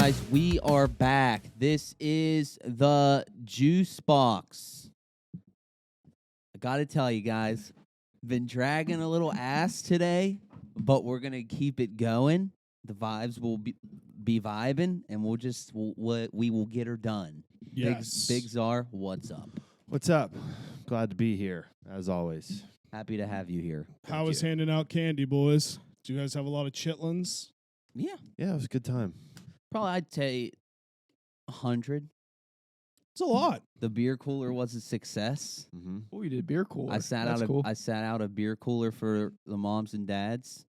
guys, we are back. This is the Juice Box. I gotta tell you guys, been dragging a little ass today, but we're gonna keep it going. The vibes will be vibing, and we will get her done. Yes. Big Czar, what's up? What's up? Glad to be here, as always. Happy to have you here. How was handing out candy, boys? Do you guys have a lot of chitlins? Yeah, Yeah, it was a good time. probably I'd say 100. It's a lot. The beer cooler was a success. Mm-hmm. Oh, you did beer cooler. I sat out a beer cooler for the moms and dads.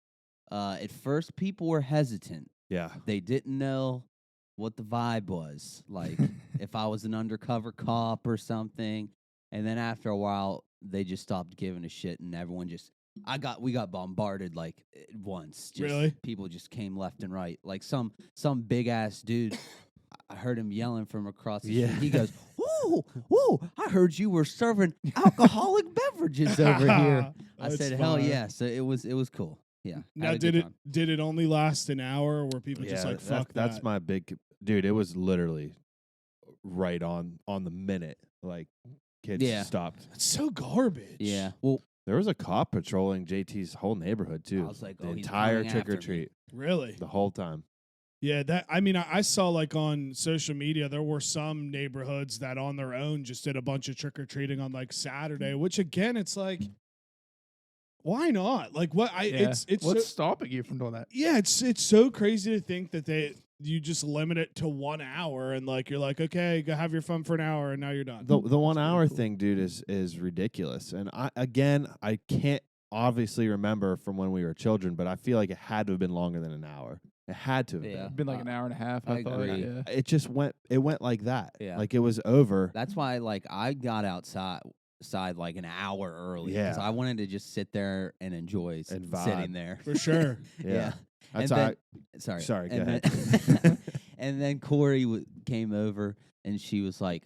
At first, people were hesitant. Yeah. They didn't know what the vibe was, like if I was an undercover cop or something. And then after a while, they just stopped giving a shit, and everyone just we got bombarded like once. Just, Really? People just came left and right. Like some big ass dude. I heard him yelling from across the street. He goes, "Whoa! I heard you were serving alcoholic beverages over here." I That's said, "Hell fire. yeah!" So it was cool. Yeah. Now, had a good time. did it only last an hour, or were people just like, fuck that? That's my big dude. It was literally right on the minute. Like kids stopped. That's so garbage. Yeah. Well, There was a cop patrolling JT's whole neighborhood too. I was like, the oh, he's entire coming trick after or me. treat Really? the whole time. Yeah, I saw like on social media, there were some neighborhoods that on their own just did a bunch of trick-or-treating on like Saturday, which again, it's like, why not? Like what it's What's so, stopping you from doing that? yeah, it's so crazy to think that you just limit it to 1 hour and like you're like, okay, go have your fun for an hour and now you're done. The 1 hour cool. thing, dude, is ridiculous. And I can't obviously remember from when we were children, but I feel like it had to have been longer than an hour. It had to have Yeah. It's been like an hour and a half. I I thought. agree. Yeah. been. It just went like that. Yeah. Like it was over. that's why like I got outside like an hour early because Yeah. I wanted to just sit there and enjoy And sitting vibe. there. For sure. Yeah. That's And how then- sorry, go and ahead. Then, and then Corey came over and she was like,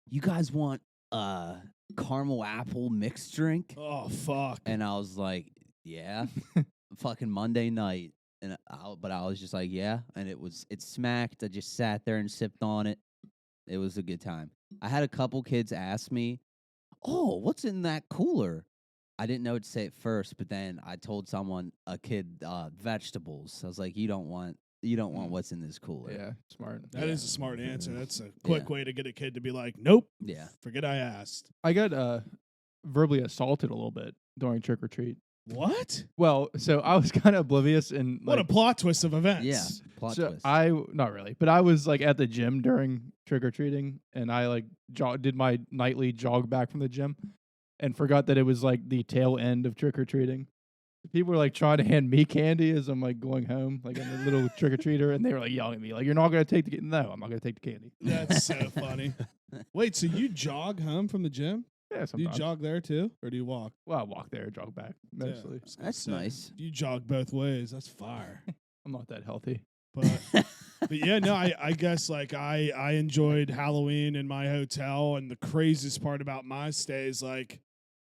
"You guys want caramel apple mixed drink?" Oh fuck. And I was like, "Yeah." Fucking Monday night. But I was just like, "Yeah." And it smacked. I just sat there and sipped on it. It was a good time. I had a couple kids ask me, "Oh, what's in that cooler?" I didn't know what to say at first, but then I told a kid, vegetables. I was like, you don't want what's in this cooler. Yeah, smart. That Yeah. is a smart answer. That's a quick way to get a kid to be like, nope, Yeah. forget I asked. I got verbally assaulted a little bit during trick or treat. What? Well, so I was kind of oblivious and What a like, plot twist of events. Yeah. Plot so twist. not really, but I was like at the gym during trick or treating, and I like did my nightly jog back from the gym, and forgot that it was like the tail end of trick or treating. People were like trying to hand me candy as I'm like going home, like I'm a little trick or treater, and they were like yelling at me, like, "You're not gonna take the candy." No, I'm not gonna take the candy. That's so funny. Wait, so you jog home from the gym? Yeah, Do you sometimes. jog there too? Or do you walk? Well, I walk there, jog back, Yeah, mostly. I was gonna That's say, nice. You jog both ways. That's fire. I'm not that healthy. But yeah, no, I guess like I enjoyed Halloween in my hotel, and the craziest part about my stay is like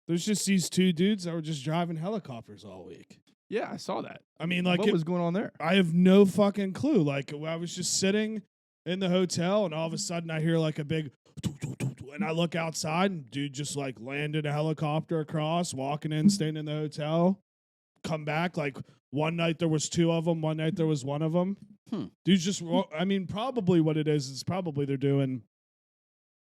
there's just these two dudes that were just driving helicopters all week. Yeah, I saw that. I mean, like What was going on there? I have no fucking clue. Like I was just sitting in the hotel, and all of a sudden I hear like a big, and I look outside, and dude just like landed a helicopter across, walking in, staying in the hotel. Come back like one night there was two of them, one night there was one of them. Dude's just, I mean, probably what it is probably they're doing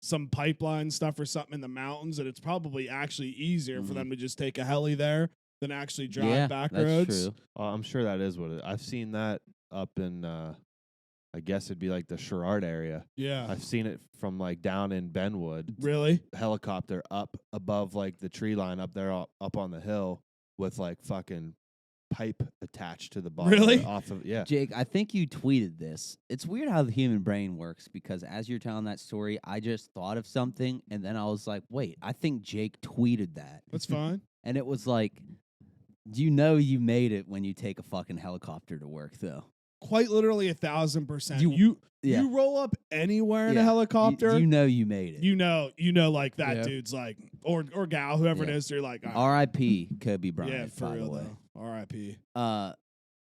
some pipeline stuff or something in the mountains, and it's probably actually easier for them to just take a heli there than actually drive yeah, back that's roads. true. I'm sure that is what it. I've seen that up in. I guess it'd be like the Sherrard area. Yeah. I've seen it from like down in Benwood. Really? Helicopter up above like the tree line up there, up on the hill with like fucking pipe attached to the bottom. Really? Off of Jake, I think you tweeted this. It's weird how the human brain works because as you're telling that story, I just thought of something and then I was like, wait, I think Jake tweeted that. That's fine. And it was like, you know you made it when you take a fucking helicopter to work, though. Quite literally 1,000%. You- You roll up anywhere in a Yeah. helicopter. You know you made it. You know, like that Yeah. dude's like, or gal, whoever it Yeah. is. You're like, all right. R.I.P. Kobe Yeah, Bryant, for by real the way. though. R.I.P.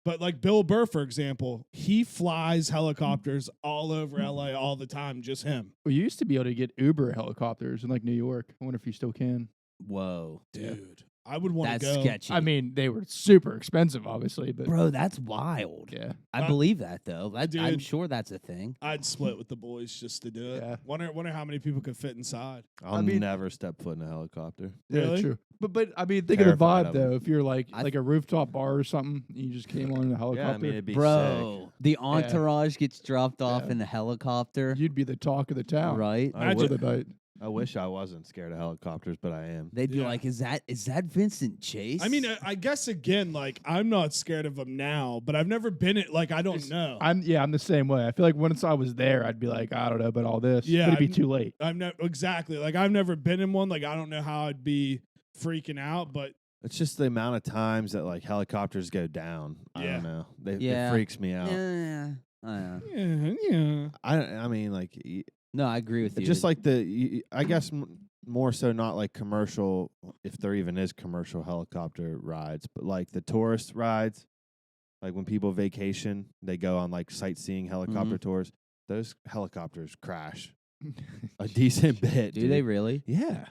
But like Bill Burr, for example, he flies helicopters all over LA all the time, just him. We used to be able to get Uber helicopters in like New York. I wonder if you still can. Whoa, Dude, I would want to that's go. sketchy. I mean, they were super expensive, obviously, but bro, that's wild. yeah. I believe that though. I'm Dude. sure that's a thing. I'd split with the boys just to do it. Yeah. Wonder how many people could fit inside. I'll mean- never step foot in a helicopter. Really? Yeah, true. But I mean, think of the Terrified vibe of though. them. If you're like I- a rooftop bar or something, you just came on in a helicopter. Yeah, I mean it'd be Bro, the entourage gets dropped off Yeah. in the helicopter, you'd be the talk of the town. right? I For would- the night. I wish I wasn't scared of helicopters, but I am. They'd be Yeah. like, "Is that Vincent Chase?" I mean, I guess again, like I'm not scared of them now, but I've never been it. Like I don't It's- know. I'm the same way. I feel like once I was there, I'd be like, I don't know about all this. Yeah, But it'd be I'm- too late. I'm not exactly like I've never been in one. Like I don't know how I'd be freaking out, but It's just the amount of times that like helicopters go down. I Yeah. don't know. Yeah. It freaks me out. yeah, I know. yeah. I mean like No, I agree with you. just like I guess more so not like commercial, if there even is commercial helicopter rides, but like the tourist rides, like when people vacation, they go on like sightseeing helicopter tours. Those helicopters crash a decent bit. do dude. they really? Yeah.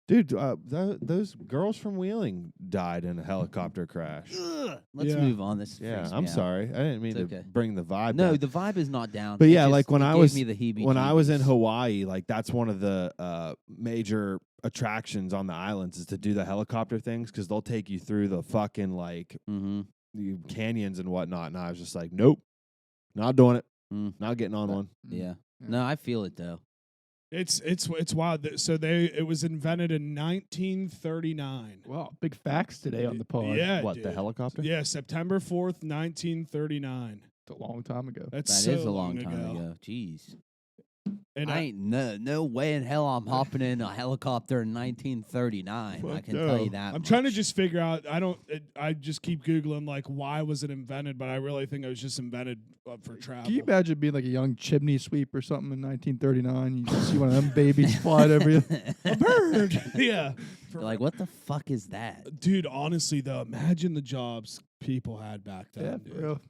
Dude, those girls from Wheeling died in a helicopter crash. Ugh. Let's Yeah. move on. This Yeah, freaks me I'm out. sorry. I didn't mean It's to okay. bring the vibe No, down. the vibe is not down. But It yeah, just- like when it I gave was me the heebie-jeebies. when I was in Hawaii, like that's one of the major attractions on the islands is to do the helicopter things because they'll take you through the fucking like Mhm. the canyons and whatnot. And I was just like, nope, not doing it, not getting on one. Yeah. Yeah. No, I feel it though. It's wild. So it was invented in 1939. Wow, big facts today on the pod. Yeah, What dude. the helicopter? Yeah, September 4th, 1939. It's a long time ago. That's That is so a long long time ago. Jeez. And I ain't no way in hell I'm hopping in a helicopter in 1939. I Fuck can tell no. you that. I'm trying to much. just figure out. I just keep googling like why was it invented, but I really think it was just invented for travel. Can you imagine being like a young chimney sweep or something in 1939? You just see one of them babies flying over you. A bird? Yeah. They're like, what the fuck is that? Dude, honestly though, imagine the jobs people had back then. Yeah, dude. for real.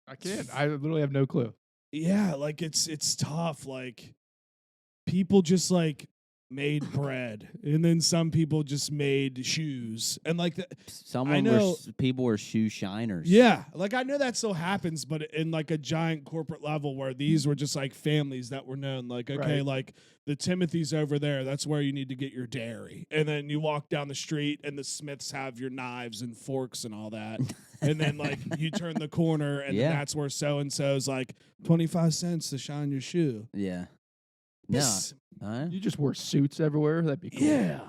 I can't. I literally have no clue. Yeah, like it's tough. Like people just like made bread, and then some people just made shoes, and like Someone know- people were shoe shiners. yeah, like I know that still happens, but in like a giant corporate level where these were just like families that were known. Like okay, Right. like the Timothy's over there, that's where you need to get your dairy, and then you walk down the street, and the Smiths have your knives and forks and all that. And then like you turn the corner and Yeah. then that's where so and so's like 25 cents to shine your shoe. Yeah. No. This- Huh? You just wore suits everywhere. That'd be cool. Yeah.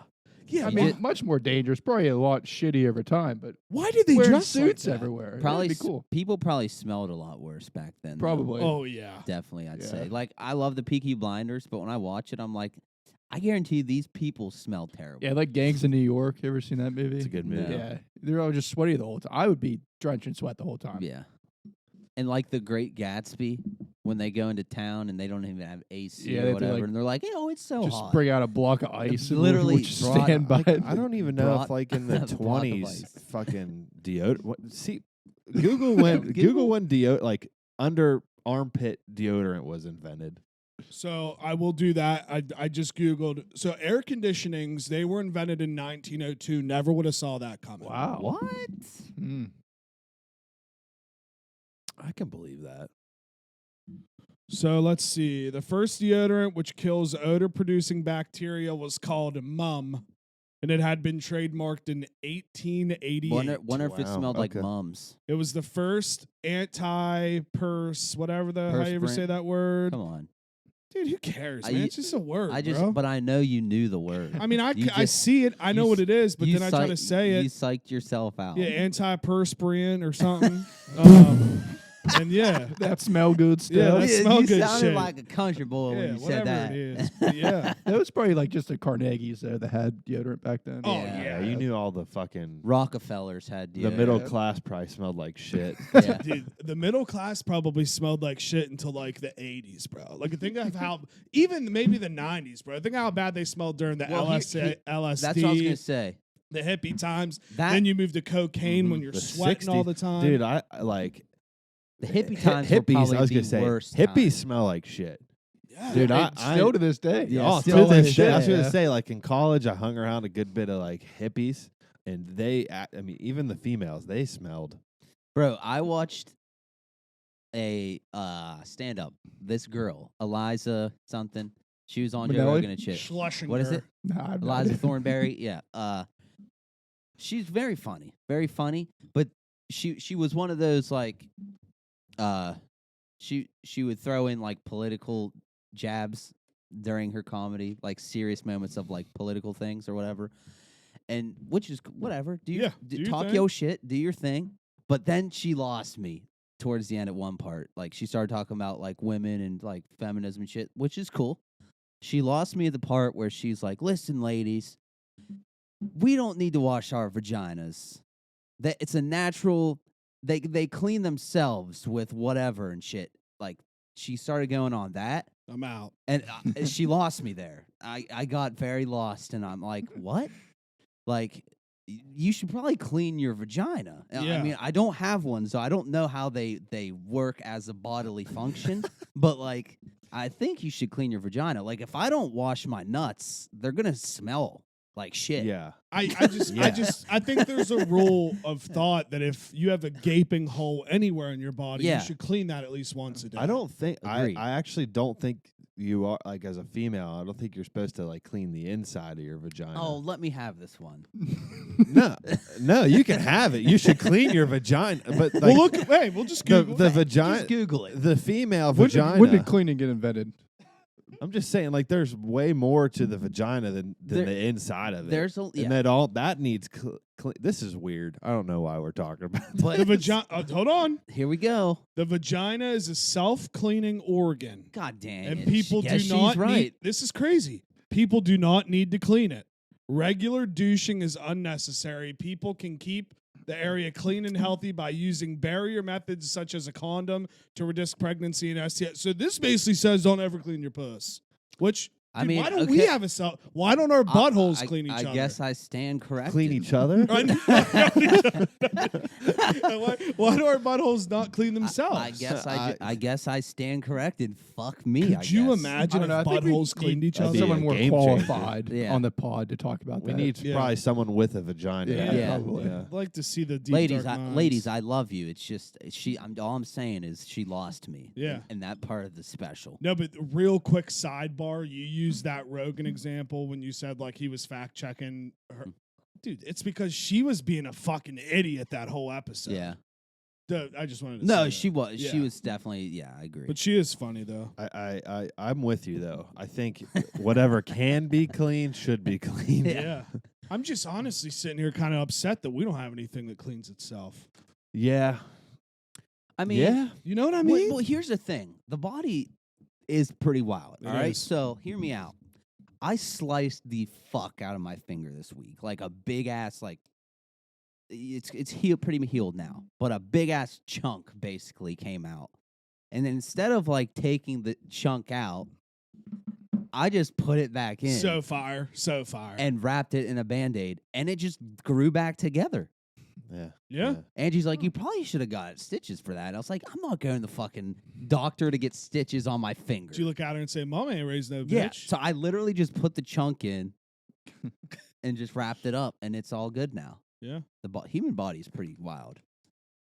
Yeah. I You mean, ju- much more dangerous. Probably a lot shitty over time, but why did they wearing dress suits like that? everywhere. Probably That'd be cool. people probably smelled a lot worse back then. though. Probably. Oh yeah. Definitely, I'd Yeah. say. Like I love the Peaky Blinders, but when I watch it, I'm like, I guarantee you these people smell terrible. Yeah, like Gangs in New York. You ever seen that movie? It's a good movie. Yeah, they're all just sweaty the whole time. I would be drenched in sweat the whole time. Yeah. And like the Great Gatsby, when they go into town and they don't even have AC Yeah, or they do, whatever, like, and they're like, "Oh, it's so Just hot." bring out a block of ice and literally we'll just brought- stand by Like, it. I don't even know if Brought like in the a block of 20s ice. fucking deodorant. See, Google when Google when like under armpit deodorant was invented. So I will do that. I just Googled. So air conditionings, they were invented in 1902. Never would have saw that coming. Wow. What? Mm. I can believe that. So let's see. The first deodorant which kills odor producing bacteria was called Mum, and it had been trademarked in 1888. Wonder if it Wow, smelled like okay. mums. It was the first anti-purse, whatever how you ever Perspirant. say that word. Come on. Dude, who cares, I man? u- It's just a word, But bro. I know you knew the word. I mean, I You I just- see it. I know you what s- it is, but You then I try to psych- say You it. psyched yourself out. Yeah, antiperspirant or something. And yeah, That smell good stuff. Yeah, that smell you good sounded shit. like a country boy yeah, when you whatever said that. it is. But yeah. That was probably like just the Carnegies that had deodorant back then. Oh, Yeah. Yeah, you knew all the fucking Rockefellers had the deodorant. middle class probably smelled like shit. Yeah. Dude, the middle class probably smelled like shit until like the 80s, bro. Like, think of how, even maybe the 90s, bro. Think how bad they smelled during the Well, LSD. That's what I was gonna say. the hippie times. That Then you move to cocaine when you're The sweating all 60s. the time. Dude, I like the hippie times were hippies. probably I was the gonna say worst. hippies time. smell like shit. yeah. Dude, I Still to this day. Yeah, oh, still to this is, day. I was yeah. gonna say, like in college, I hung around a good bit of like hippies, and I mean, even the females, they smelled. Bro, I watched a stand up. This girl, Eliza something. She was on Joe Minnelli? Rogan and shit. Schlesinger. What is it? Nah, I've Eliza not. Thornberry. Yeah. She's very funny. Very funny. But she was one of those like she would throw in like political jabs during her comedy, like serious moments of like political things or whatever. And which is whatever. Do your talk thing. your shit, do your thing. But then she lost me towards the end at one part. Like she started talking about like women and like feminism and shit, which is cool. She lost me at the part where she's like, "Listen, ladies, we don't need to wash our vaginas. That it's a natural. They clean themselves with whatever and shit." Like she started going on that, I'm out. and she lost me there. I got very lost, and I'm like, "What? Like, you should probably clean your vagina." I Yeah. mean, I don't have one, so I don't know how they work as a bodily function. But like, I think you should clean your vagina. Like, if I don't wash my nuts, they're gonna smell like shit. Yeah, I Yeah. think there's a rule of thought that if you have a gaping hole anywhere in your body, Yeah. you should clean that at least once a day. I don't think Agreed. I actually don't think you are like as a female. I don't think you're supposed to like clean the inside of your vagina. Oh, let me have this one. no, you can have it. You should clean your vagina, but like, Well, look. Hey, we'll just the Google the it. vagina, Just Google it. the female When vagina. when did cleaning get invented? I'm just saying, like, there's way more to the vagina than There- the inside of it. There's a And that all that needs. This is weird. I don't know why we're talking about this. but The vagina. Hold on. here we go. The vagina is a self-cleaning organ, God dang and it. people Yes, do not she's right. need. This is crazy. People do not need to clean it. Regular douching is unnecessary. People can keep the area clean and healthy by using barrier methods such as a condom to reduce pregnancy and STI. So this basically says don't ever clean your puss. Which I dude, mean, why don't we okay. have a self? Why don't our buttholes clean each other? I guess I stand corrected. Clean each other. why do our buttholes not clean themselves? I guess I stand corrected. Fuck me. Could you imagine I if don't know, I think we buttholes cleaned each that'd other? be Someone a more game changer. qualified Yeah. on the pod to talk about We that. need Yeah. probably someone with a vagina. Yeah. probably. Yeah. I'd like to see the deep ladies, dark minds. ladies, I love you. It's just all I'm saying is she lost me. Yeah. in that part of the special. No, but real quick sidebar, you used that Rogan example when you said like he was fact checking her. Dude, it's because she was being a fucking idiot that whole episode. Yeah. I just wanted to No, say she that. was. She Yeah. was definitely. Yeah, I agree. But she is funny though. I'm with you though. I think whatever can be clean should be clean. Yeah. I'm just honestly sitting here kind of upset that we don't have anything that cleans itself. Yeah. I mean, Yeah. You know what I well, mean? well, here's the thing: the body is pretty wild. It All right, is. so hear me out. I sliced the fuck out of my finger this week, like a big ass, like it's healed, pretty healed now, but a big ass chunk basically came out, and then instead of like taking the chunk out, I just put it back in So fire. and wrapped it in a Band-Aid, and it just grew back together. Yeah. Yeah. Angie's like, you probably should have got stitches for that. I was like, I'm not going to the fucking doctor to get stitches on my finger. Did you look at her and say, Mom ain't raised no bitch? Yeah. So I literally just put the chunk in and just wrapped it up, and it's all good now. Yeah. The human body is pretty wild.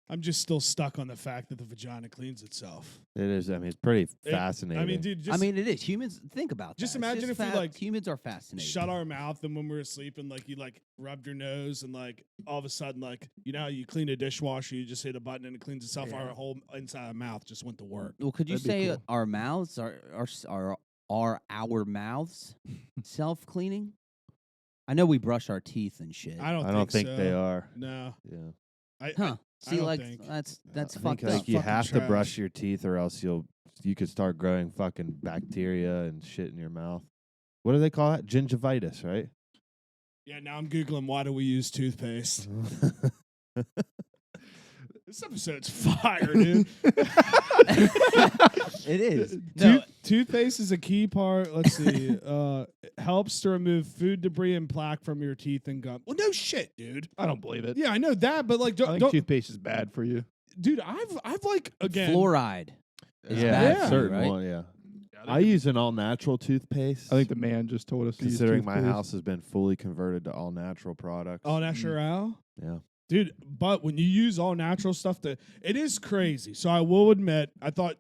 I'm just still stuck on the fact that the vagina cleans itself. It is. I mean, it's pretty fascinating. I mean, dude, just I mean, it is. Humans, think about just that. imagine if we, like, humans are fascinating. shut our mouth and when we were sleeping, like you like rubbed your nose and like all of a sudden, like, you know how you clean a dishwasher, you just hit a button and it cleans itself. Yeah. Our whole inside of the mouth just went to work. Well, could you That'd be say cool. our mouths are our mouths self cleaning? I know we brush our teeth and shit. I don't think so. they are. No. Yeah. Huh? See, don't like think. that's I think, fucked like up. you Fucking have to brush trash. your teeth, or else you could start growing fucking bacteria and shit in your mouth. What do they call that? Gingivitis, right? Yeah, now I'm Googling why do we use toothpaste. This episode's fire, dude. It is. No, Toothpaste is a key part. Let's see. It helps to remove food debris and plaque from your teeth and gum. Well, no shit, dude. I don't believe it. Yeah, I know that, but like, I think don't toothpaste is bad for you. dude. I've like again. fluoride. Is Yeah, bad Yeah. for you, certain right? one. Yeah, I I use an all natural toothpaste. think the man just told us. considering to use my toothpaste. house has been fully converted to all natural products. All natural. Yeah. Dude, but when you use all natural stuff, it is crazy. So I will admit, I thought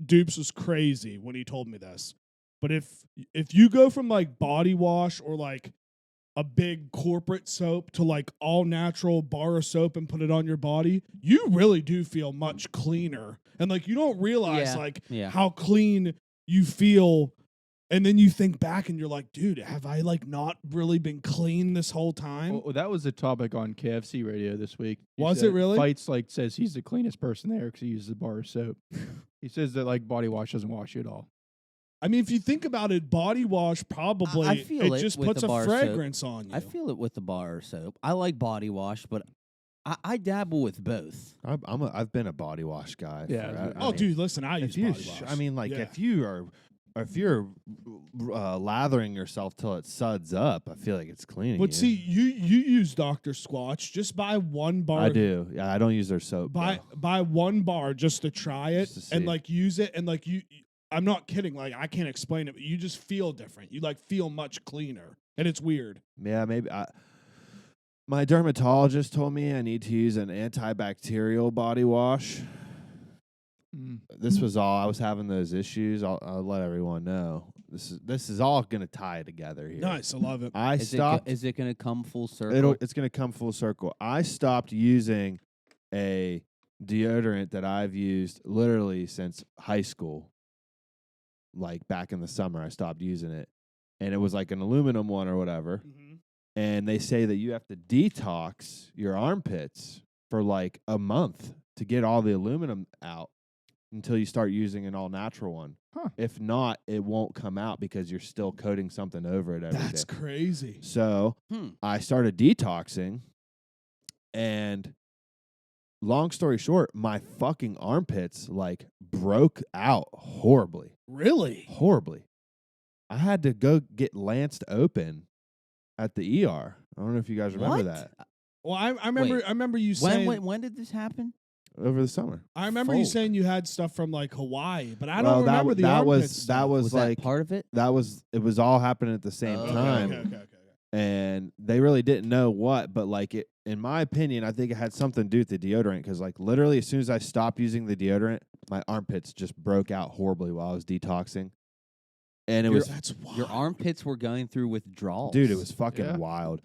Dupes was crazy when he told me this. But if you go from like body wash or like a big corporate soap to like all natural bar of soap and put it on your body, you really do feel much cleaner. And like you don't realize Yeah. how clean you feel. And then you think back and you're like, dude, have I like not really been clean this whole time? Well, that was a topic on KFC radio this week. He Was said- it really? Fights like says he's the cleanest person there because he uses a bar of soap. He says that like body wash doesn't wash you at all. I mean, if you think about it, body wash probably I feel it just with puts the a bar soap. fragrance on you. I feel it with the bar soap. I like body wash, but I dabble with both. I've been a body wash guy. Yeah, for- dude. I Oh, mean, dude, listen, I use if you, body wash. I mean, like Yeah. if you're lathering yourself till it suds up, I feel like it's cleaning. But you. see, you use Dr. Squatch. Just buy one bar. I do. Yeah, I don't use their soap. Buy though. buy one bar just to try it Just to and see. like use it and like you. I'm not kidding. Like I can't explain it, but you just feel different. You like feel much cleaner, and it's weird. Yeah, maybe. My dermatologist told me I need to use an antibacterial body wash. Mm. This was all I was having those issues. I'll let everyone know. This is all going to tie together here. Nice, I love it. I Is stopped. it going to come full circle? It's going to come full circle. I stopped using a deodorant that I've used literally since high school. Like back in the summer, I stopped using it, and it was like an aluminum one or whatever. Mhm. And they say that you have to detox your armpits for like a month to get all the aluminum out until you start using an all natural one. Huh. If not, it won't come out because you're still coating something over it every day. That's crazy. So I started detoxing, and long story short, my fucking armpits like broke out horribly. Really? Horribly. I had to go get lanced open at the ER. I don't know if you guys remember What? that. Well, I remember. Wait. I remember you saying. When did this happen? Over the summer. I remember you Folk. saying you had stuff from like Hawaii, but I Well, don't remember the that armpit was stuff. that was like that part of it? it was all happening at the same Okay, time. Okay. And they really didn't know what, but like it, in my opinion, I think it had something to do with the deodorant because like literally as soon as I stopped using the deodorant, my armpits just broke out horribly while I was detoxing. And it was That's wild. Your armpits were going through withdrawals. dude, it was fucking Yeah. wild.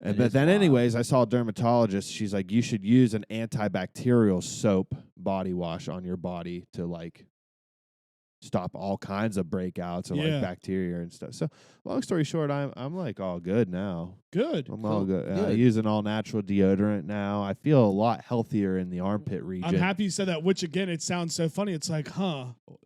That But is then wild. anyways, I saw a dermatologist. She's like, you should use an antibacterial soap body wash on your body to like stop all kinds of breakouts and Yeah. like bacteria and stuff. So long story short, I'm like all good now. Good. I'm all good. I Good. use an all natural deodorant now. I feel a lot healthier in the armpit region. I'm happy you said that, which again, it sounds so funny. It's like,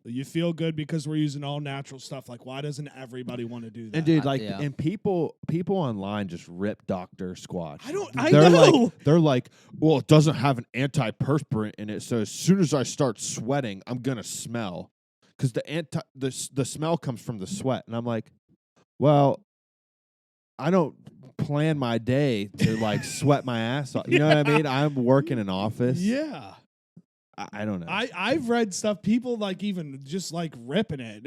you feel good because we're using all natural stuff. Like, why doesn't everybody want to do that? And dude, like, Yeah. and people online just rip Dr. Squatch. I They're know. like, they're like, well, it doesn't have an antiperspirant in it, so as soon as I start sweating, I'm gonna smell, because the smell comes from the sweat, and I'm like, well, I don't plan my day to like sweat my ass off. You know what I mean? I'm working in office. Yeah. I don't know. I've read stuff, people like even just like ripping it.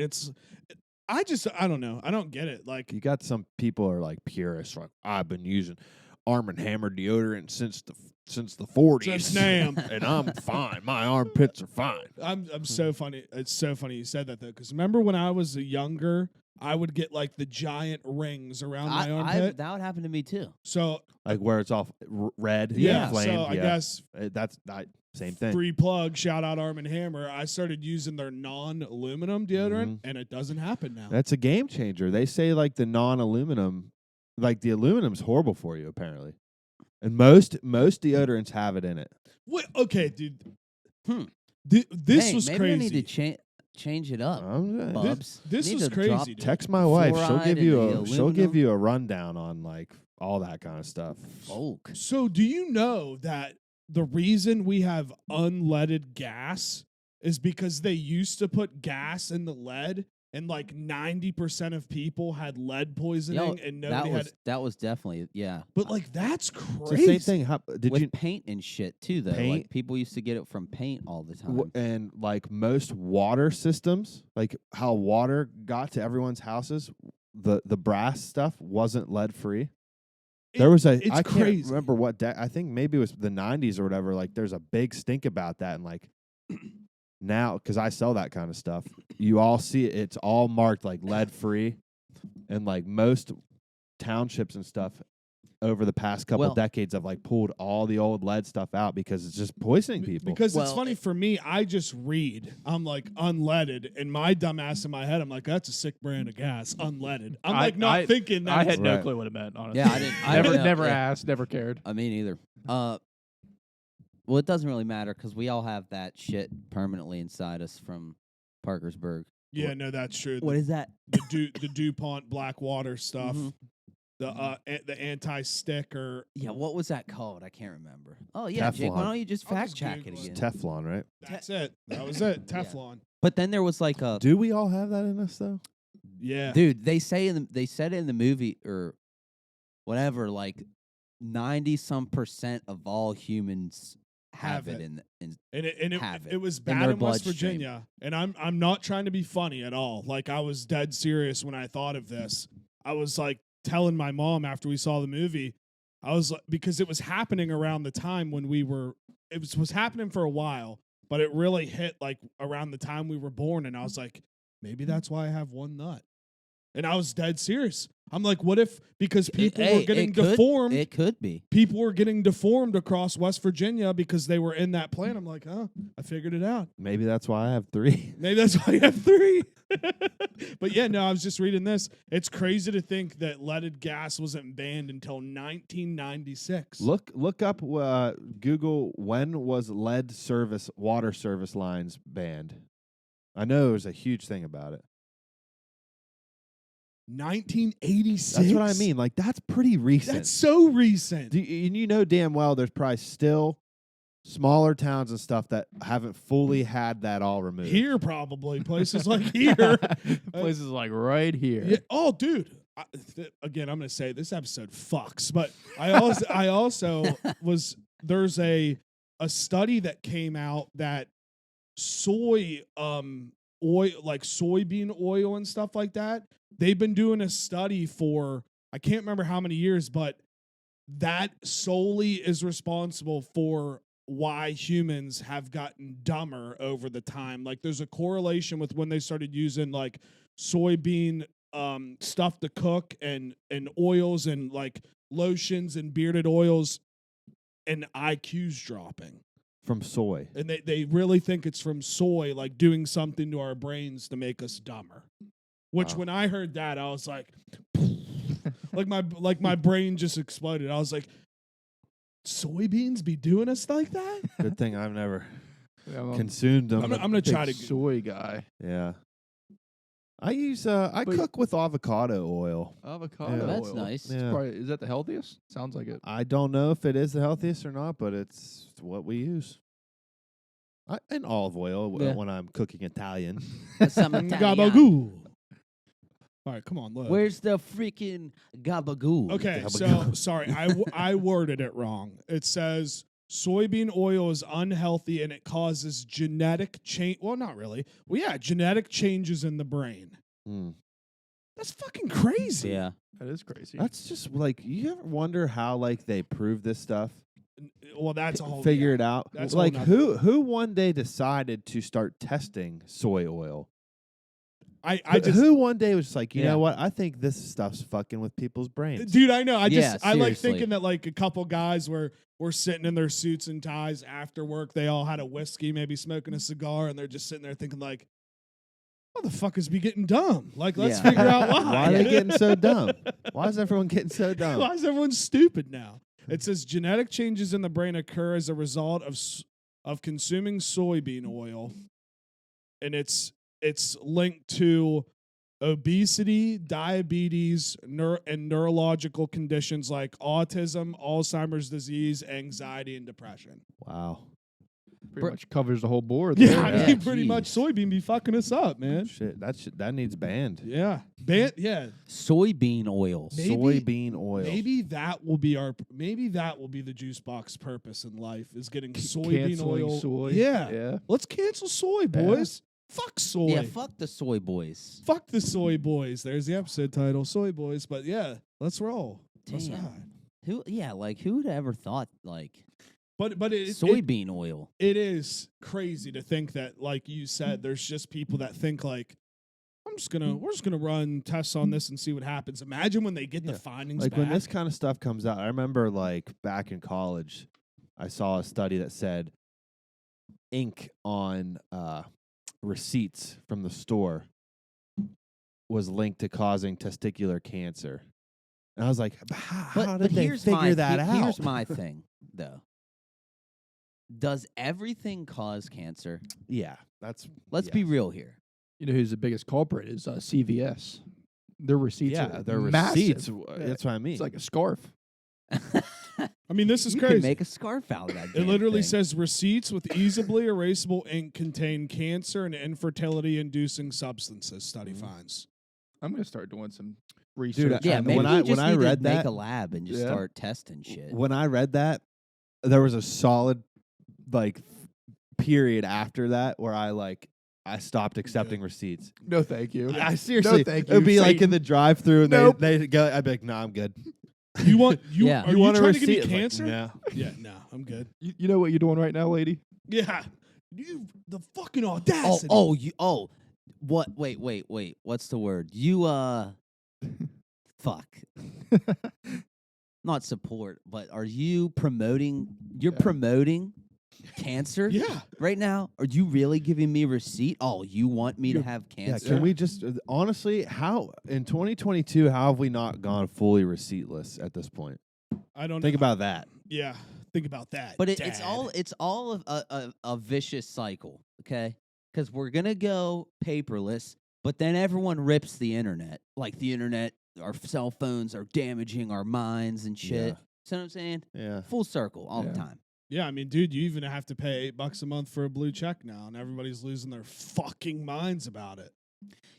I don't know. I don't get it. Like, You got some people are like purists, like I've been using Arm and Hammer deodorant since the 40s, Since Nam. and I'm fine. My armpits are fine. I'm so funny. It's so funny you said that though, because remember when I was younger, I would get like the giant rings around my armpit. that would happen to me too. So Like where it's all red, yeah, inflamed. so I guess that's same thing. free plug. Shout out Arm and Hammer. I started using their non-aluminum deodorant, and it doesn't happen now. That's a game changer. They say like the non-aluminum, like the aluminum's horrible for you apparently, and most deodorants have it in it. What? Okay, dude. This Was maybe crazy. I need to change it up, Bubs. This Need was to crazy, drop dude. Text my wife. She'll Fluoride give and you the she'll give aluminum. you a rundown on like all that kind of stuff. Folk. So do you know that the reason we have unleaded gas is because they used to put gas in the lead, and like 90% of people had lead poisoning, and nobody had. That was definitely But like that's It's crazy. the same thing. Did with you paint and shit too though. Paint? Like people used to get it from paint all the time. and like most water systems, like how water got to everyone's houses, the brass stuff wasn't lead free. There was It's I can't crazy. remember what I think maybe it was the 90s or whatever. Like there's a big stink about that, and like now because I sell that kind of stuff, you all see it. It's all marked like lead free, and like most townships and stuff over the past couple decades have like pulled all the old lead stuff out because it's just poisoning people. Because it's funny for me, I just read. I'm like unleaded, and my dumbass in my head, I'm like, that's a sick brand of gas, unleaded. I'm like not thinking that. I had no Right. clue what it meant. Honestly, Yeah, I didn't. never asked, never cared. Me neither. Well, it doesn't really matter because we all have that shit permanently inside us from Parkersburg. Yeah, no, that's true. What is that? The DuPont black water stuff. Mhm. The anti-stick or Yeah, what was that called? I can't remember. Oh yeah, Jake, why Teflon. don't you just I'll fact just check it Google it. again? Teflon, right? that's it. That was it. Yeah. Teflon. But then there was like a Do we all have that in us though? Yeah. dude. They said it in the movie or whatever. Like 90% of all humans have it in. And have it was in bad their in West bloodstream. Virginia. And I'm not trying to be funny at all. Like I was dead serious when I thought of this. I was like telling my mom after we saw the movie, I was like, because it was happening around the time when it was happening for a while, but it really hit like around the time we were born. And I was like, maybe that's why I have one nut. And I was dead serious. I'm like, what if, because people were getting deformed. It could be. People were getting deformed across West Virginia because they were in that plant. I'm like, oh, I figured it out. Maybe that's why I have 3. Maybe that's why you have 3. But yeah, no, I was just reading this. It's crazy to think that leaded gas wasn't banned until 1996. Look up Google when was water service lines banned. I know there was a huge thing about it. 1986. That's what I mean. Like that's pretty recent. That's so recent. And you know damn well there's probably still smaller towns and stuff that haven't fully had that all removed. Here, probably places like here. Places like right here. Yeah. Oh, dude. Again, I'm going to say this episode fucks, but I also was there's a study that came out that soy oil, like soybean oil and stuff like that. They've been doing a study for I can't remember how many years, but that solely is responsible for why humans have gotten dumber over the time. Like there's a correlation with when they started using like soybean stuff to cook and oils and like lotions and bearded oils, and IQ's dropping from soy. and they really think it's from soy, like doing something to our brains to make us dumber. Which Wow. when I heard that, I was like my brain just exploded. I was like, soybeans be doing us like that? Good thing I've never Yeah, I'm a consumed them. I'm gonna big try to soy guy. Yeah. I use I But- cook with avocado oil. Avocado Yeah. That's oil. nice. It's Yeah. probably- is that the healthiest? Sounds like it. I don't know if it is the healthiest or not, but it's what we use. And olive oil Yeah. when I'm cooking Italian. Some Italian. Gabagool. All right, come on, look. Where's the freaking gabagool? Okay, Gabagool. so sorry, I worded it wrong. It says soybean oil is unhealthy and it causes genetic change. Well, not really. Well, yeah, genetic changes in the brain. Mm. That's fucking crazy. Yeah. That is crazy. That's just like you ever wonder how like they prove this stuff? Well, that's a whole Figure it out. That's a Like whole who one day decided to start testing soy oil? I just Who one day was just like, you Yeah. know what? I think this stuff's fucking with people's brains. dude, I know. I Yeah, like seriously. thinking that like a couple guys were sitting in their suits and ties after work. They all had a whiskey, maybe smoking a cigar, and they're just sitting there thinking like, motherfuckers be getting dumb. Like, let's Yeah. figure out why. Why are they getting so dumb? Why is everyone getting so dumb? Why is everyone stupid now? It says genetic changes in the brain occur as a result of consuming soybean oil, and it's linked to obesity, diabetes, and neurological conditions like autism, Alzheimer's disease, anxiety, and depression. Wow. Pretty much covers the whole board. Yeah, there. I mean, pretty much Jeez. soybean be fucking us up, man. Shit, that needs banned. Yeah. Yeah. Soy bean oil. Maybe- Soybean oil. Maybe that will be the juice box purpose in life is getting soybean Canceling oil. soy. Yeah. Yeah. Let's cancel soy, boys. Fuck soy. Yeah, fuck the soy boys. Fuck the soy boys. There's the episode title, Soy Boys. But yeah, let's roll. Let's Damn. ride. Who? Yeah, like who would ever thought like But soybean oil? it is crazy to think that, like you said, there's just people that think like, we're just gonna run tests on this and see what happens. Imagine when they get the Yeah. findings Like back. when this kind of stuff comes out, I remember like back in college, I saw a study that said ink on receipts from the store was linked to causing testicular cancer. And I was like, how did they figure that out? Here's my thing, though. Does everything cause cancer? Yeah, that's Let's be real here. You know who's the biggest culprit is CVS. Their receipts yeah, are their massive. receipts. Yeah. That's what I mean. It's like a scarf. I mean, this is You crazy. can make a scarf out of that. It damn literally thing. says receipts with easily erasable ink contain cancer and infertility-inducing substances. Study finds. I'm gonna start doing some research. Yeah, on maybe when you I- just when I need to read make that- a lab and just Yeah. start testing shit. when I read that, there was a solid like period after that where I stopped accepting receipts. No, thank you. I seriously, thank it would you, be like in Satan. the drive-through, and Nope. they go. I'd be like, "No, I'm good." You want you? Yeah. Are you, want a trying to give me receipt? It's like, cancer? no. Yeah, no, I'm good. You know what you're doing right now, lady? Yeah, you the fucking oh, audacity. what? Wait. What's the word? You fuck. Not support, but are you promoting? You're Yeah. promoting cancer Yeah, right now? Are you really giving me a receipt? Oh, you want me to You're- have Yeah, cancer? can we just honestly, how in 2022, how have we not gone fully receiptless at this point? I don't Think know. about that. Yeah, think about that. But it's Dad. all of a vicious cycle, okay? Because we're gonna go paperless, but then everyone rips the internet. Like the internet, our cell phones are damaging our minds and shit. Yeah. See what I'm saying? Yeah. Full circle all Yeah. the time. Yeah, I mean, dude, you even have to pay $8 a month for a blue check now, and everybody's losing their fucking minds about it.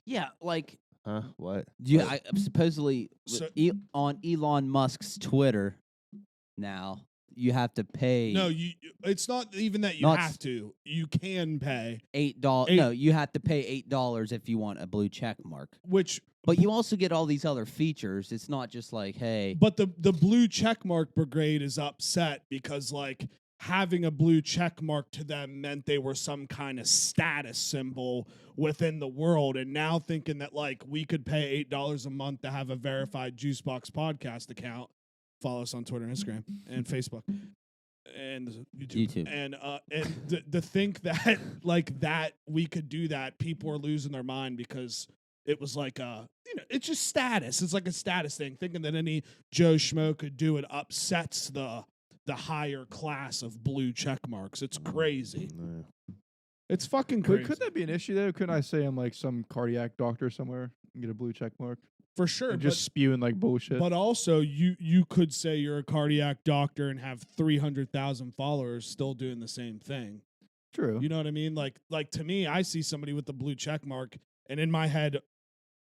Yeah, like Huh? What? I supposedly So- on Elon Musk's Twitter now you have to pay No, it's not even that you No, it's- have to. You can pay, $8. Eight- No, you have to pay $8 if you want a blue check mark. which But you also get all these other features. It's not just like, hey, but the blue checkmark brigade is upset because like having a blue checkmark to them meant they were some kind of status symbol within the world, and now thinking that like we could pay $8 a month to have a verified Juicebox podcast account. Follow us on Twitter, Instagram, and Facebook, and YouTube. And to think that like that we could do that, people are losing their mind because it was like it's just status. It's like a status thing. Thinking that any Joe Schmo could do it upsets the higher class of blue check marks. It's crazy. No. It's fucking Could, crazy. could that be an issue though? Couldn't I say I'm like some cardiac doctor somewhere and get a blue check mark? For sure. And just spewing like bullshit. But also, you could say you're a cardiac doctor and have 300,000 followers still doing the same thing. True. You know what I mean? Like to me, I see somebody with the blue check mark, and in my head,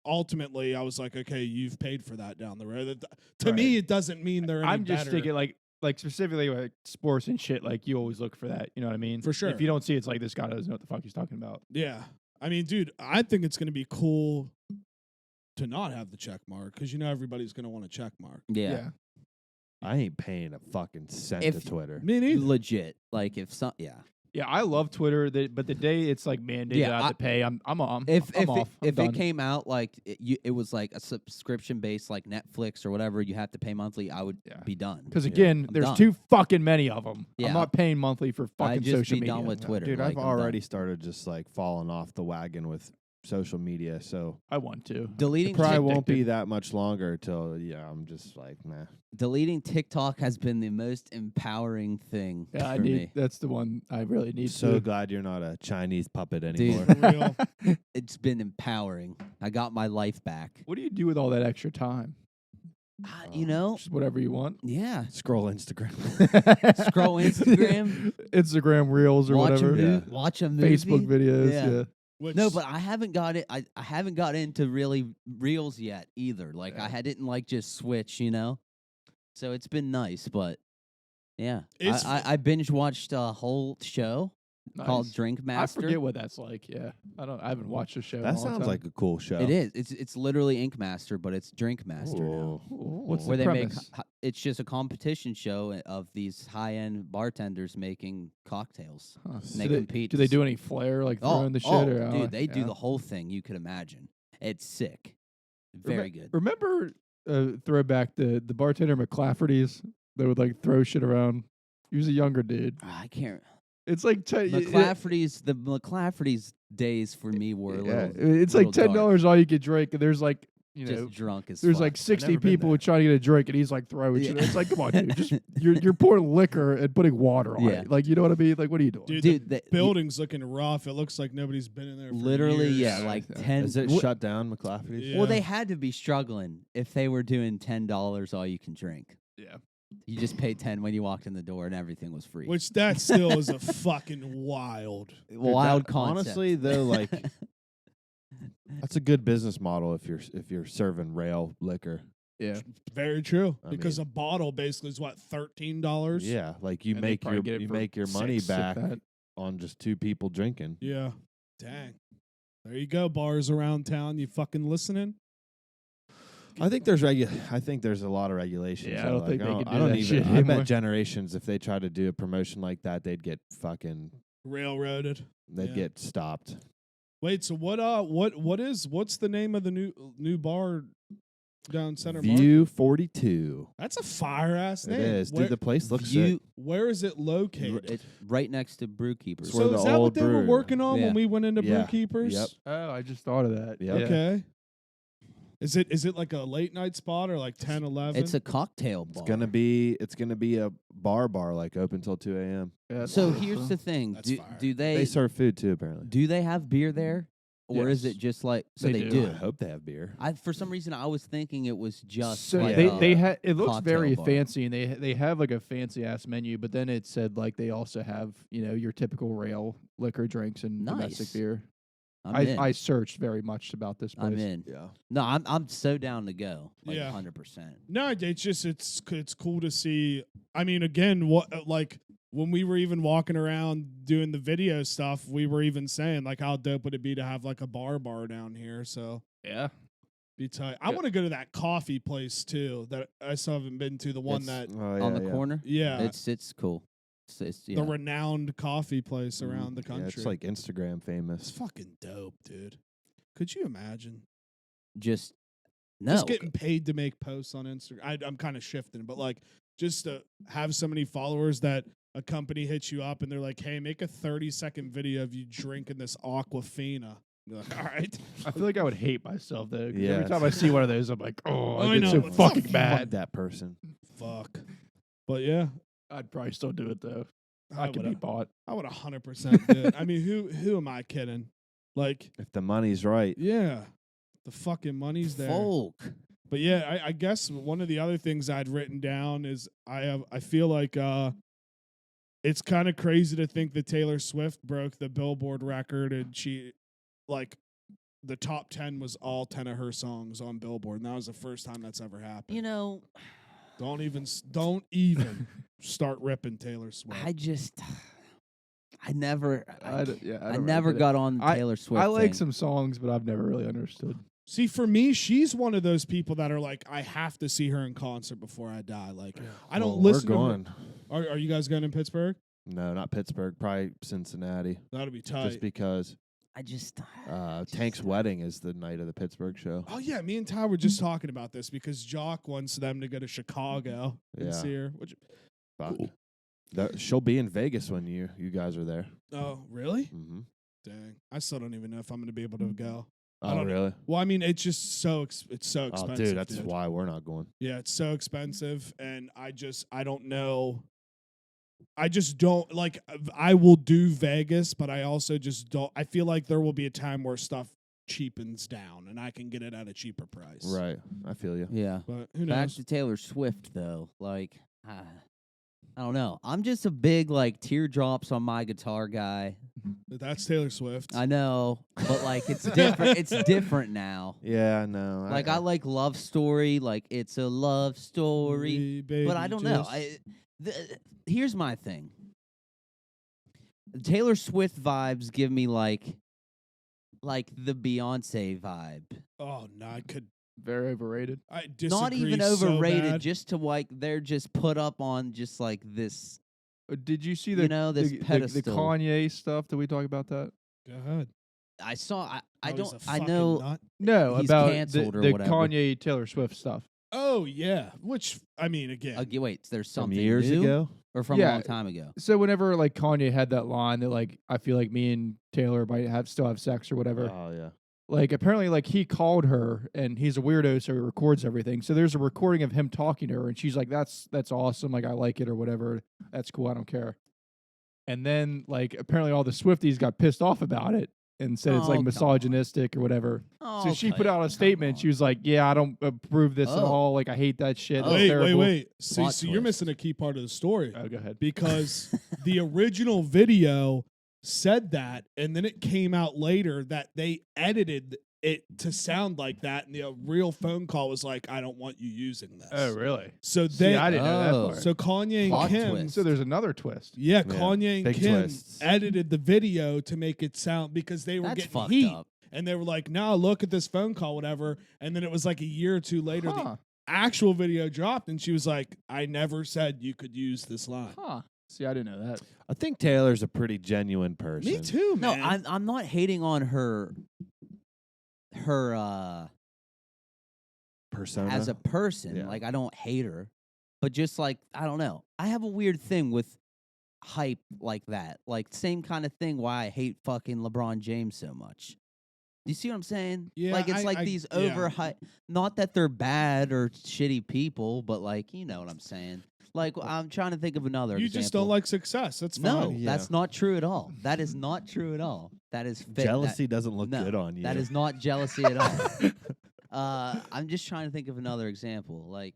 ultimately, I was like, okay, you've paid for that down the road. To me, it doesn't mean they're any I'm just better. thinking like specifically like sports and shit. Like you always look for that. You know what I mean? For sure. If you don't see it, it's like this guy doesn't know what the fuck he's talking about. Yeah. I mean, dude, I think it's going to be cool to not have the check mark because everybody's going to want a check mark. yeah. I ain't paying a fucking cent If- to Twitter. Me neither. Legit. Like if some Yeah, I love Twitter, but the day it's like mandated Yeah, I have to pay, I'm off. If I'm off. I'm if done. it came out like it was like a subscription based like Netflix or whatever, you have to pay monthly, I would Yeah. be done. Because Yeah, again, I'm there's done. too fucking many of them. Yeah. I'm not paying monthly for fucking I'd just social be media. done with Twitter. Dude, like, I've I'm already done. started just like falling off the wagon with social media, so I want to. Deleting it probably Tik- won't be that much longer till I'm just like, nah. deleting TikTok has been the most empowering thing Yeah, I for need. me. That's the one I really need. So to. glad you're not a Chinese puppet Dude. anymore. For real. It's been empowering. I got my life back. What do you do with all that extra time? You know, Just whatever you want. yeah. Scroll Instagram. Scroll Instagram, Instagram Reels or watch whatever. a movie, watch a movie. Facebook videos. Yeah. Which, No, but I haven't got it. I haven't got into really reels yet either. Like Yeah. I didn't like just switch, So it's been nice, but yeah, It's- I binge watched a whole show called Nice. Drink I Master. forget what that's like. Yeah, I haven't watched the show. in a That long sounds time. like a cool show. It is. It's literally Ink Master, but it's Drink Master now. Ooh. What's Where the they premise? make it's just a competition show of these high end bartenders making cocktails. Huh. They do, compete do they do any flair like throwing the shit? or, dude, they do yeah. the whole thing you could imagine. It's sick. Very good. Remember, throwback the bartender McClafferty's that would like throw shit around. He was a younger dude. I can't. It's like The McClafferty's days for me were a yeah, little. it's like little dark. $10 all you could drink, and there's like Just drunk as there's fuck. like 60 never been people there. trying to get a drink, and he's like throwing shit. Yeah. It's like, come on, dude, just you're pouring liquor and putting water on Yeah. it. Like, you know what I mean? Like, what are you doing? dude, the building's looking rough. It looks like nobody's been in there for literally, years. yeah, like Yeah. 10. Is it wh- shut down, McClafferty's? Yeah. Well, they had to be struggling if they were doing $10 all you can drink. Yeah. You just paid 10 when you walked in the door, and everything was free. Which that still is a fucking wild. Dude, Wild that- concept. Honestly, though, like that's a good business model if you're serving rail liquor. Yeah. Very true. I Because mean- a bottle basically is what, $13? Yeah, like you And they make probably your get it you for make your money 6 at back that. on just two people drinking. Yeah. Dang. There you go, bars around town. You fucking listening? I think there's a lot of regulations. Yeah, I though. don't think Like, they could do I don't that even. shit I anymore. bet Generations, if they tried to do a promotion like that, they'd get fucking. Railroaded. They'd Yeah. get stopped. Wait, so what's the name of the new bar down Center Market? View 42. That's a fire ass It name. is. Where, Dude, the place looks View, sick. where is it located? it's right next to Brewkeepers. It's where So the is that what old they were brewery- working on Yeah. when we went into Yeah. Brewkeepers? Yep. Oh, I just thought of that. Yep. Yeah. Okay. Is it like a late night spot or like 10, 11? It's a cocktail bar. It's gonna be a bar like open till 2 a.m. Yeah, So that's here's awesome. the thing: That's do, fire. do They they serve food too, apparently. do they have beer there, or is Yes. it just like so They they, do. do? I hope they have beer. I for some reason I was thinking it was just So like they a had it looks cocktail very bar. fancy, and they have like a fancy ass menu, but then it said like they also have your typical rail liquor drinks and domestic Nice. beer. I'm in. I searched very much about this place. I'm in. Yeah. No, I'm so down to go. Like Yeah. 100%. No, it's just it's cool to see. I mean, again, what like when we were even walking around doing the video stuff, we were even saying like how dope would it be to have like a bar down here. So Yeah. be tight. I Yeah. want to go to that coffee place too that I still haven't been to. The one It's that Oh, yeah, On the yeah. corner. yeah, It's cool. It's the renowned coffee place around the country. Yeah, it's like Instagram it's famous. fucking dope, dude. Could you imagine? just no. Just getting paid to make posts on Instagram. I'm kind of shifting, but like just to have so many followers that a company hits you up and they're like, "Hey, make a 30-second video of you drinking this Aquafina." You're like, all right. I feel like I would hate myself though. 'Cause Yeah, every time I see one of those, I'm like, oh, I I get know, so but fucking fuck bad. Fuck that person. Fuck. But yeah, I'd probably still do it though. I I could be would bought. 100% do it. I mean, who am I kidding? Like, If the money's right. yeah, the fucking money's there. folk. But yeah, I guess one of the other things I'd written down is I feel like it's kind of crazy to think that Taylor Swift broke the Billboard record and she like the top 10 was all 10 of her songs on Billboard, and that was the first time that's ever happened. You know, Don't even start ripping Taylor Swift. I never I don't really never get it. got on the Taylor Swift. I like thing. some songs, but I've never really understood. See, for me, she's one of those people that are like, I have to see her in concert before I die. Like, I don't Well, listen We're to her. going. Are you guys going in Pittsburgh? No, not Pittsburgh. Probably Cincinnati. That'll be tight. Just because I just Tank's wedding is the night of the Pittsburgh show. Oh yeah, me and Ty were just talking about this because Jock wants them to go to Chicago and Yeah. see her. Fuck. She'll be in Vegas when you guys are there. Oh, really? Mm-hmm. Dang, I still don't even know if I'm going to be able to go. I Oh, don't know. really? Well, I mean, it's just so it's so Oh, expensive. dude, that's why we're not going. Yeah, it's so expensive, and I don't know. I just don't like. I will do Vegas, but I also just don't. I feel like there will be a time where stuff cheapens down, and I can get it at a cheaper price. Right. I feel you. Yeah. But who Back knows? to Taylor Swift though. Like, I don't know. I'm just a big like teardrops on my guitar guy. That's Taylor Swift. I know, but like it's different. It's different now. Yeah, no. Like I like Love Story. Like it's a love story. Baby, But I don't know. Here's my thing. Taylor Swift vibes give me like the Beyonce vibe. Oh no, I could. Very overrated. I disagree. Not even so overrated, bad. just to like they're just put up on just like this. Did you see You the know, this the pedestal. Kanye stuff? Did we talk about that? Go ahead. I saw. I Oh, he's don't. a I fucking know. nut. No, He's about canceled or the whatever. Kanye Taylor Swift stuff. Oh yeah, which I mean again. Wait, there's Some something years new? ago. Or from a Yeah. long time ago. So whenever like Kanye had that line that like I feel like me and Taylor might still have sex or whatever. Oh, yeah. Like apparently like he called her and he's a weirdo so he records everything. So there's a recording of him talking to her and she's like that's awesome, like I like it or whatever. That's cool, I don't care. And then like apparently all the Swifties got pissed off about it and said it's Oh, like come misogynistic or whatever. So she Okay, put out a come statement. She on. was like, "Yeah, I don't approve this at Oh. all. Like I hate that shit. Oh. It's terrible." Wait. See, Plot so you're twist. missing a key part of the story Oh, go ahead. because the original video said that, and then it came out later that they edited it to sound like that, and the real phone call was like, "I don't want you using this." Oh, really? So See, they, I didn't know that Oh. part. so Kanye and Plot Kim, twist. So there's another twist. yeah, Kanye and big Kim twists. edited the video to make it sound because they were That's getting fucked heat. up. And they were like, "No, look at this phone call, whatever." And then it was like a year or two later, Huh. the actual video dropped, and she was like, "I never said you could use this line." Huh. See, I didn't know that. I think Taylor's a pretty genuine person. Me too, No, man. I'm not hating on her Persona. as a person. Yeah. Like I don't hate her. But just like I don't know. I have a weird thing with hype like that. Like same kind of thing why I hate fucking LeBron James so much. Do you see what I'm saying? Yeah, like it's I- like I- these yeah. overhype. Not that they're bad or shitty people, but like you know what I'm saying. Like I'm trying to think of another. You example. just don't like success. That's fine. No, Yeah. that's not true at all. That is not true at all. That is fake. Jealousy doesn't look no, good on you. That is not jealousy at all. I'm just trying to think of another example. Like,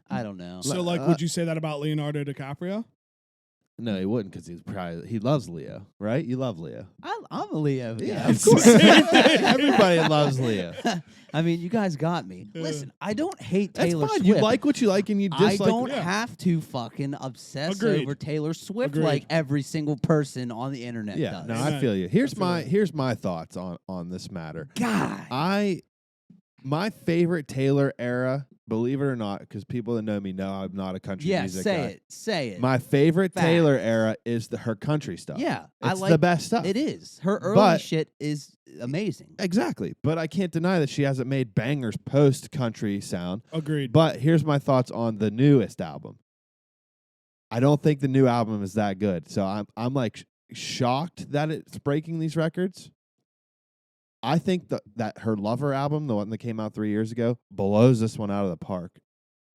I don't know. So, like, would you say that about Leonardo DiCaprio? No, he wouldn't because he loves Leo, right? You love Leo. I'm a Leo. Yeah, guy. of course. Everybody loves Leo. I mean, you guys got me. Listen, I don't hate That's Taylor fine. Swift. You like what you like, and you I dislike. don't yeah. have to fucking obsess Agreed. over Taylor Swift Agreed. like every single person on the internet Yeah, does. no, Amen. I feel you. Here's I feel my you. here's my thoughts on this matter. God. My favorite Taylor era, believe it or not, because people that know me know I'm not a country Yeah, music say guy. it. Say it. My favorite Facts. Taylor era is her country stuff. yeah, it's I like the best stuff. It is. Her early But- shit is amazing. Exactly, but I can't deny that she hasn't made bangers post country sound. Agreed. But here's my thoughts on the newest album. I don't think the new album is that good, so I'm like shocked that it's breaking these records. I think that her Lover album, the one that came out 3 years ago, blows this one out of the park.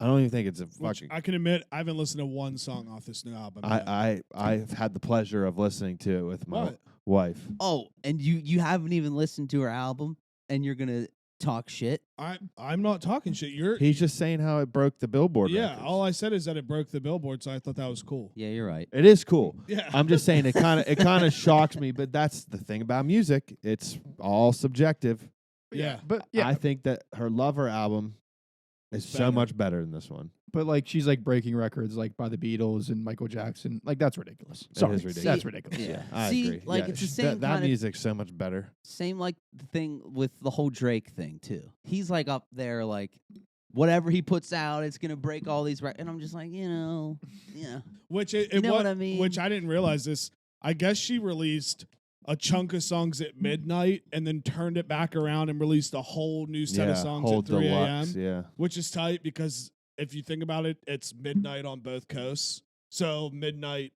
I don't even think it's a Which fucking. I can admit, I haven't listened to one song off this new album. yet. I've had the pleasure of listening to it with my What? wife. Oh, and you haven't even listened to her album, and you're gonna talk shit. I'm not talking shit. You're He's just saying how it broke the Billboard. yeah. records. All I said is that it broke the Billboard, so I thought that was cool. Yeah, you're right. It is cool. Yeah. I'm just saying it kind of shocks me, but that's the thing about music. It's all subjective. Yeah. But yeah, I think that her Lover album is so better. much better than this one. but like she's like breaking records like by the Beatles and Michael Jackson. Like that's ridiculous. It Sorry, is ridiculous. that's ridiculous. Yeah. I See, agree. like Yeah, it's the sh- same that kind of music's so much better. same like the thing with the whole Drake thing too. He's like up there like whatever he puts out, it's gonna break all these records. And I'm just like, yeah. Which You know what I mean? Which I didn't realize this. I guess she released a chunk of songs at midnight and then turned it back around and released a whole new set of songs whole at 3 a.m. deluxe. Yeah, Which is tight because if you think about it, it's midnight on both coasts. So midnight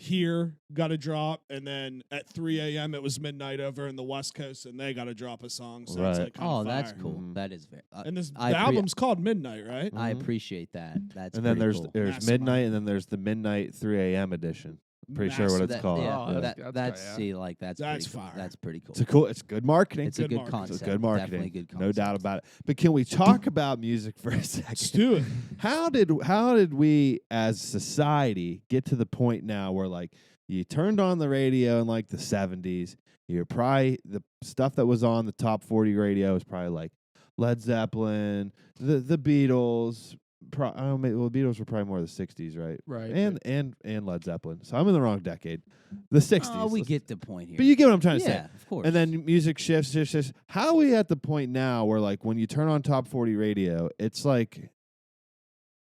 here got to drop, and then at 3 a.m. it was midnight over in the West Coast, and they got to drop a song. So it's Right. like kinda that's fire. cool. Mhm. That is very. And the I album's called Midnight, right? I Mhm. appreciate that. That's And then pretty there's cool. Massive midnight, amount. and then there's the midnight 3 a.m. edition. Pretty sure what Massive. it's called. Yeah, Oh, Yeah. that's yeah. see, like that's That's pretty cool. fire. That's pretty cool. It's good marketing. It's a good good marketing. concept. It's good marketing. Definitely good concept. No doubt about it. But can we talk about music for a Let's second? do it. How did we as society get to the point now where like you turned on the radio in like the 70s, you're probably the stuff that was on the top 40 radio is probably like Led Zeppelin, the Beatles. The Beatles were probably more the 60s, right? Right. And Led Zeppelin. So I'm in the wrong decade. The 60s. Oh, we Let's- get the point here. But you get what I'm trying to say. yeah, of course. And then music shifts. How are we at the point now where, like, when you turn on top 40 radio, it's like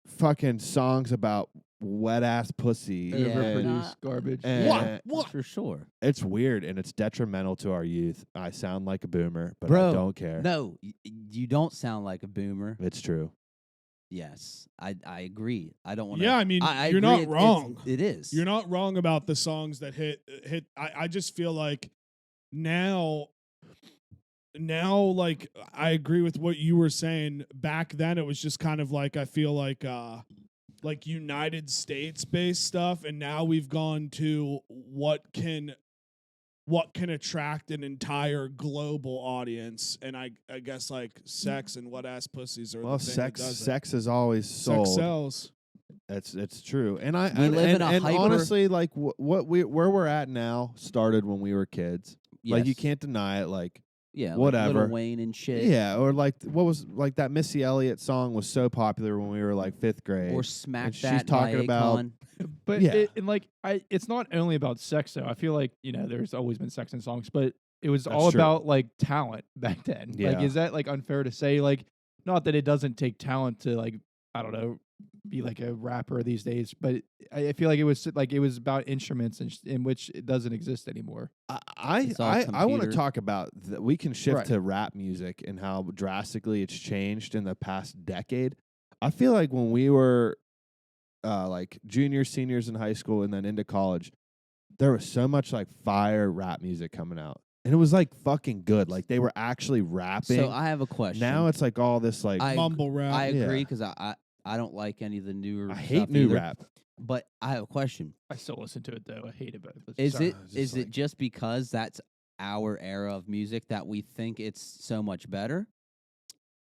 fucking songs about wet ass pussy. Yeah. and Overproduced garbage. and What? for sure. it's weird and it's detrimental to our youth. I sound like a boomer, but Bro, I don't care. No, you don't sound like a boomer. It's true. Yes, I agree. I don't want to. Yeah, I mean, I you're agree. not wrong. It is. You're not wrong about the songs that hit. I just feel like now, like I agree with what you were saying. Back then, it was just kind of like I feel like United States based stuff, and now we've gone to what can attract an entire global audience, and I guess like sex and wet ass pussies are Well, the thing that does it. sex is always sold. Sex sells. It's true. And I We and, live in and, a and hyper- honestly, like where we're at now started when we were kids. Like you Yes. can't deny it. Like Yeah, whatever. Like Lil Wayne and shit. yeah, or like what was like that Missy Elliott song was so popular when we were like 5th grade. Or Smack And she's That talking by about- Akon. But Yeah. it's not only about sex though. I feel like there's always been sex in songs, but it was That's all true. about like talent back then. Like, Yeah. is that like unfair to say? Like, not that it doesn't take talent to like I don't know be like a rapper these days, but I feel like it was about instruments in which it doesn't exist anymore. It's all I want to computer. talk about that. We can shift Right. to rap music and how drastically it's changed in the past decade. I feel like when we were like juniors, seniors in high school, and then into college, there was so much like fire rap music coming out, and it was like fucking good. Like they were actually rapping. So I have a question. Now it's like all this like I Mumble rap. I Yeah. agree because I don't like any of the newer. I stuff hate new either. rap. But I have a question. I still listen to it though. I hate it, but Is Sorry, it I was just is it like- just because that's our era of music that we think it's so much better?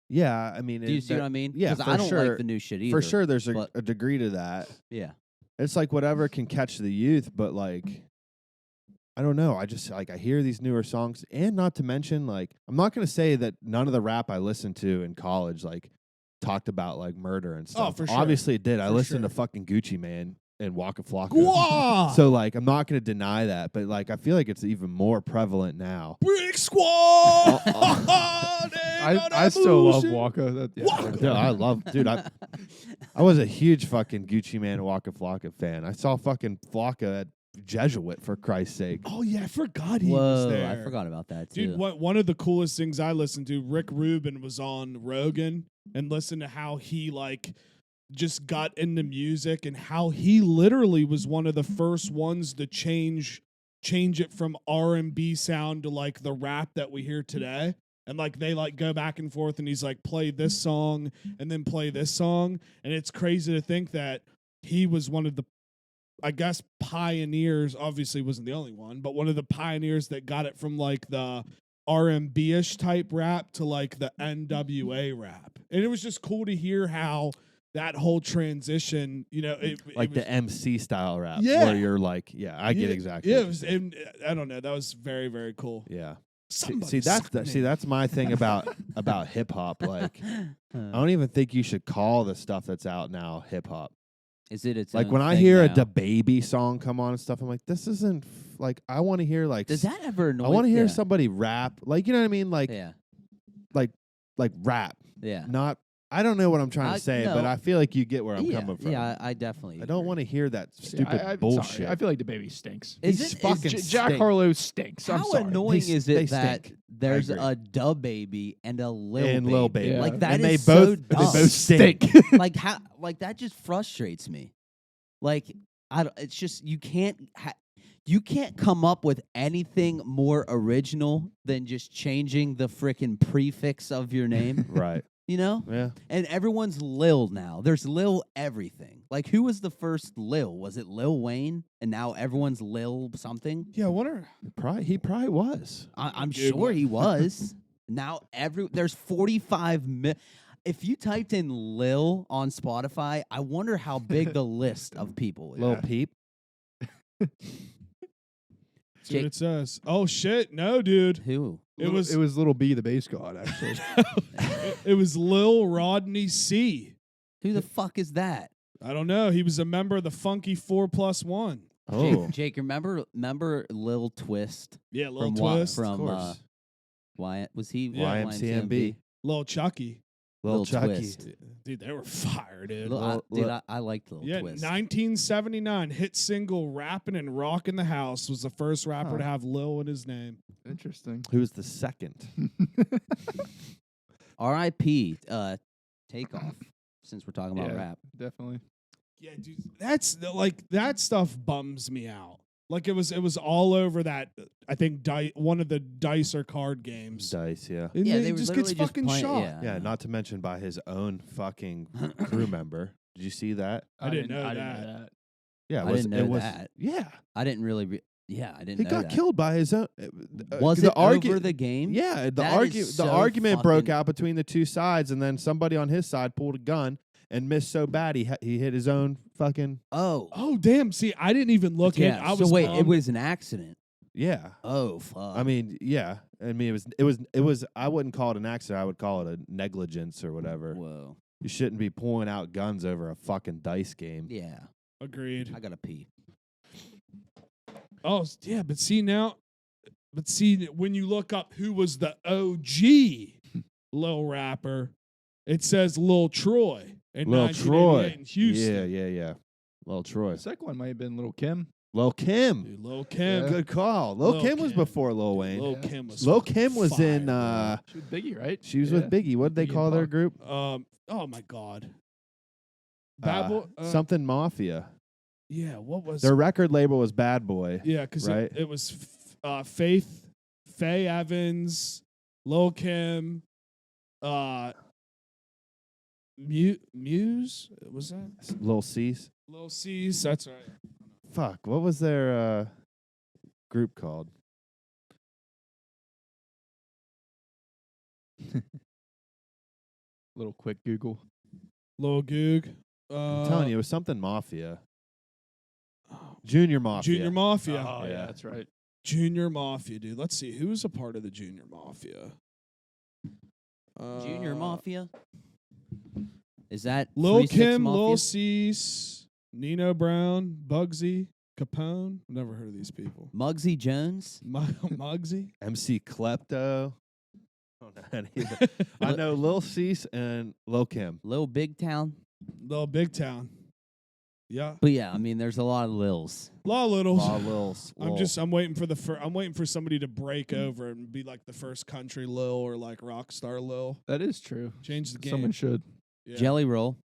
Yeah, I mean, Do you see what I mean? yeah, 'Cause for I don't sure. like the new shit either. For sure, there's but- a degree to that. Yeah. It's like whatever can catch the youth, but like I don't know. I just like I hear these newer songs, and not to mention like I'm not gonna say that none of the rap I listened to in college like talked about like murder and stuff. for sure. Obviously it did. I For listened sure. to fucking Gucci Man and Waka Flocka. Gwah! So like I'm not gonna deny that, but like I feel like it's even more prevalent now. Brick Squad. I still love Waka. That, yeah, Waka! Dude, I love, dude. I was a huge fucking Gucci Man and Waka Flocka fan. I saw fucking Flocka at Jesuit for Christ's sake. Oh yeah, I forgot he was Whoa, there. I forgot about that too. Dude, one of the coolest things I listened to, Rick Rubin was on Rogan and listened to how he like just got into music and how he literally was one of the first ones to change it from R&B sound to like the rap that we hear today. And like they like go back and forth and he's like play this song and then play this song. And it's crazy to think that he was one of the, I guess, pioneers, obviously wasn't the only one, but one of the pioneers that got it from like the R&B-ish type rap to like the NWA rap. And it was just cool to hear how that whole transition, Like the MC style rap, Yeah. where you're like, yeah, I get exactly. Yeah, what it was. you're saying. I don't know. That was very, very cool. Yeah. Somebody See that's my thing about hip hop. Like I don't even think you should call the stuff that's out now hip hop. Is it its Like own when I thing hear now? a DaBaby song come on and stuff, I'm like, this isn't like I want to hear like Does that ever annoy I want to hear yeah. somebody rap, like you know what I mean, like Yeah. like rap, Yeah. not. I don't know what I'm trying to say, but no. I feel like you get where I'm yeah, coming from. Yeah, I definitely. I don't agree. want to hear that Yeah, stupid I'm bullshit. sorry. I feel like the baby stinks. Is He's it fucking Jack stink. Harlow stinks. I'm How sorry. annoying They is they it that stink. there's agree. a Dub Baby and a Lil and Baby? Lil Baby, Yeah. Like that and is they both so dumb. they both stink. Like how? Like that just frustrates me. Like It's just you can't come up with anything more original than just changing the frickin' prefix of your name. Right. You know? Yeah. And everyone's Lil now. There's Lil everything. Like, who was the first Lil? Was it Lil Wayne? And now everyone's Lil something? Yeah, I wonder. He probably was. I'm Good sure one. he was. Now there's 45 million. If you typed in Lil on Spotify, I wonder how big the list of people is. Lil Yeah. Peep. See what it says. Oh shit, no, dude. Who? It was Little B, the bass god, actually. it was Lil Rodney C. Who the fuck is that? I don't know. He was a member of the Funky 4+1. Oh. Jake, remember Lil Twist Yeah, Lil from Twist, from of course. Wyatt? Was he Yeah. YMCMB. Lil Chucky. Lil Chucky. Twist. Dude, they were fire, dude. I liked Lil Yeah, Twist. 1979 hit single "Rappin' and Rockin' the House" was the first rapper Huh. to have Lil in his name. Interesting. Who was the second? R.I.P. Takeoff. Since we're talking about Yeah. rap, Definitely. Yeah, dude, that's like that stuff bums me out. Like it was all over that. I think one of the dice or card games. Dice, yeah. And yeah, he they were just literally gets fucking playing, shot. Yeah, Yeah, not to mention by his own fucking crew member. Did you see that? I didn't know I that. didn't know that. Yeah, I didn't know it was, that. Yeah, I didn't really. I didn't. he know got that. killed by his own. Was the it over the game? Yeah, That is the so argument broke fucking- out between the two sides, and then somebody on his side pulled a gun and missed so bad he hit his own fucking. Oh. Oh damn! See, I didn't even look yeah. in. I was so wait, it bummed. was an accident. Yeah, Oh fuck. I mean, yeah. I mean, it was. I wouldn't call it an accident. I would call it a negligence or whatever. Whoa. You shouldn't be pulling out guns over a fucking dice game. Yeah. Agreed. I gotta pee. Oh yeah, but see when you look up who was the OG Lil rapper, it says Lil Troy in Lil 1988 Troy. in Houston. Yeah. Lil Troy. The second one might have been Little Kim. Lil Kim. Dude, Lil Kim. Yeah. Good call. Lil Lil Kim was Kim. before Lil Wayne. Lil Yeah. Kim was. Lil fucking Kim was fire, in. bro. She was Biggie, right? She was Yeah. with Biggie. What did they Biggie and call their Pac. group? Oh my god. Bad Boy. Something Mafia. Yeah. What was? Their record label was Bad Boy. Yeah, because right? it was Faith, Faye Evans, Lil Kim, Muse. Was that Lil Cease. Lil C's? That's right. Fuck. What was their group called? Little quick Google. Lil Goog. I'm telling you, it was something Mafia. Junior Mafia. Junior Mafia. Oh, yeah, Yeah. that's right. Junior Mafia, dude. Let's see who's a part of the Junior Mafia. Junior Mafia. Is that Lil 3 6 Kim, Mafia? Lil Cease, Nino Brown, Bugsy, Capone. Never heard of these people. Muggsy Jones? Muggsy. MC Klepto. I don't know any of that. I know Lil Cease and Lil Kim. Lil Big Town? Lil Big Town. Yeah. But yeah, I mean, there's a lot of Lils. Law Littles. I'm waiting for I'm waiting for somebody to break over and be like the first country Lil or like rock star Lil. That is true. Change the game. Someone should. Yeah. Jelly Roll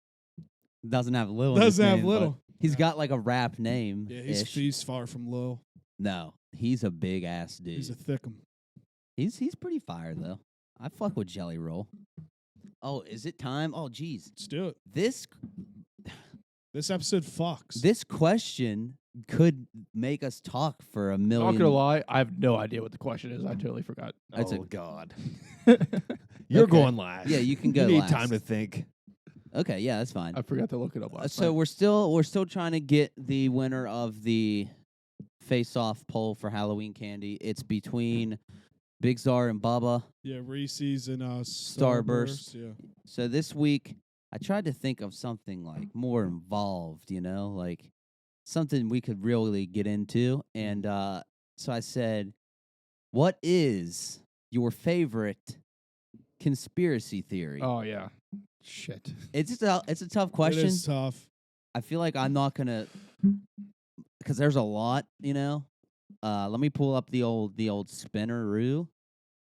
doesn't have Lil. in his Doesn't have name, but Little. He's got like a rap name. Yeah, he's far from Lil. No, he's a big ass dude. He's a thickum. He's pretty fire though. I fuck with Jelly Roll. Oh, is it time? Oh, geez. Let's do it. This episode fucks. this question could make us talk for a million. Not gonna lie, I have no idea what the question is. I totally forgot. That's oh a- God. You're Okay. going last. Yeah, you can go. You need last. time to think. Okay, yeah, that's fine. I forgot to look it up last So night. we're still trying to get the winner of the face-off poll for Halloween candy. It's between Big Czar and Bubba. Yeah, Reese's and Starburst. Yeah. So this week, I tried to think of something like more involved, like something we could really get into. And so I said, what is your favorite conspiracy theory? Oh yeah. Shit. It's a tough question. It is tough. I feel like I'm not gonna, because there's a lot, Let me pull up the old spinner-oo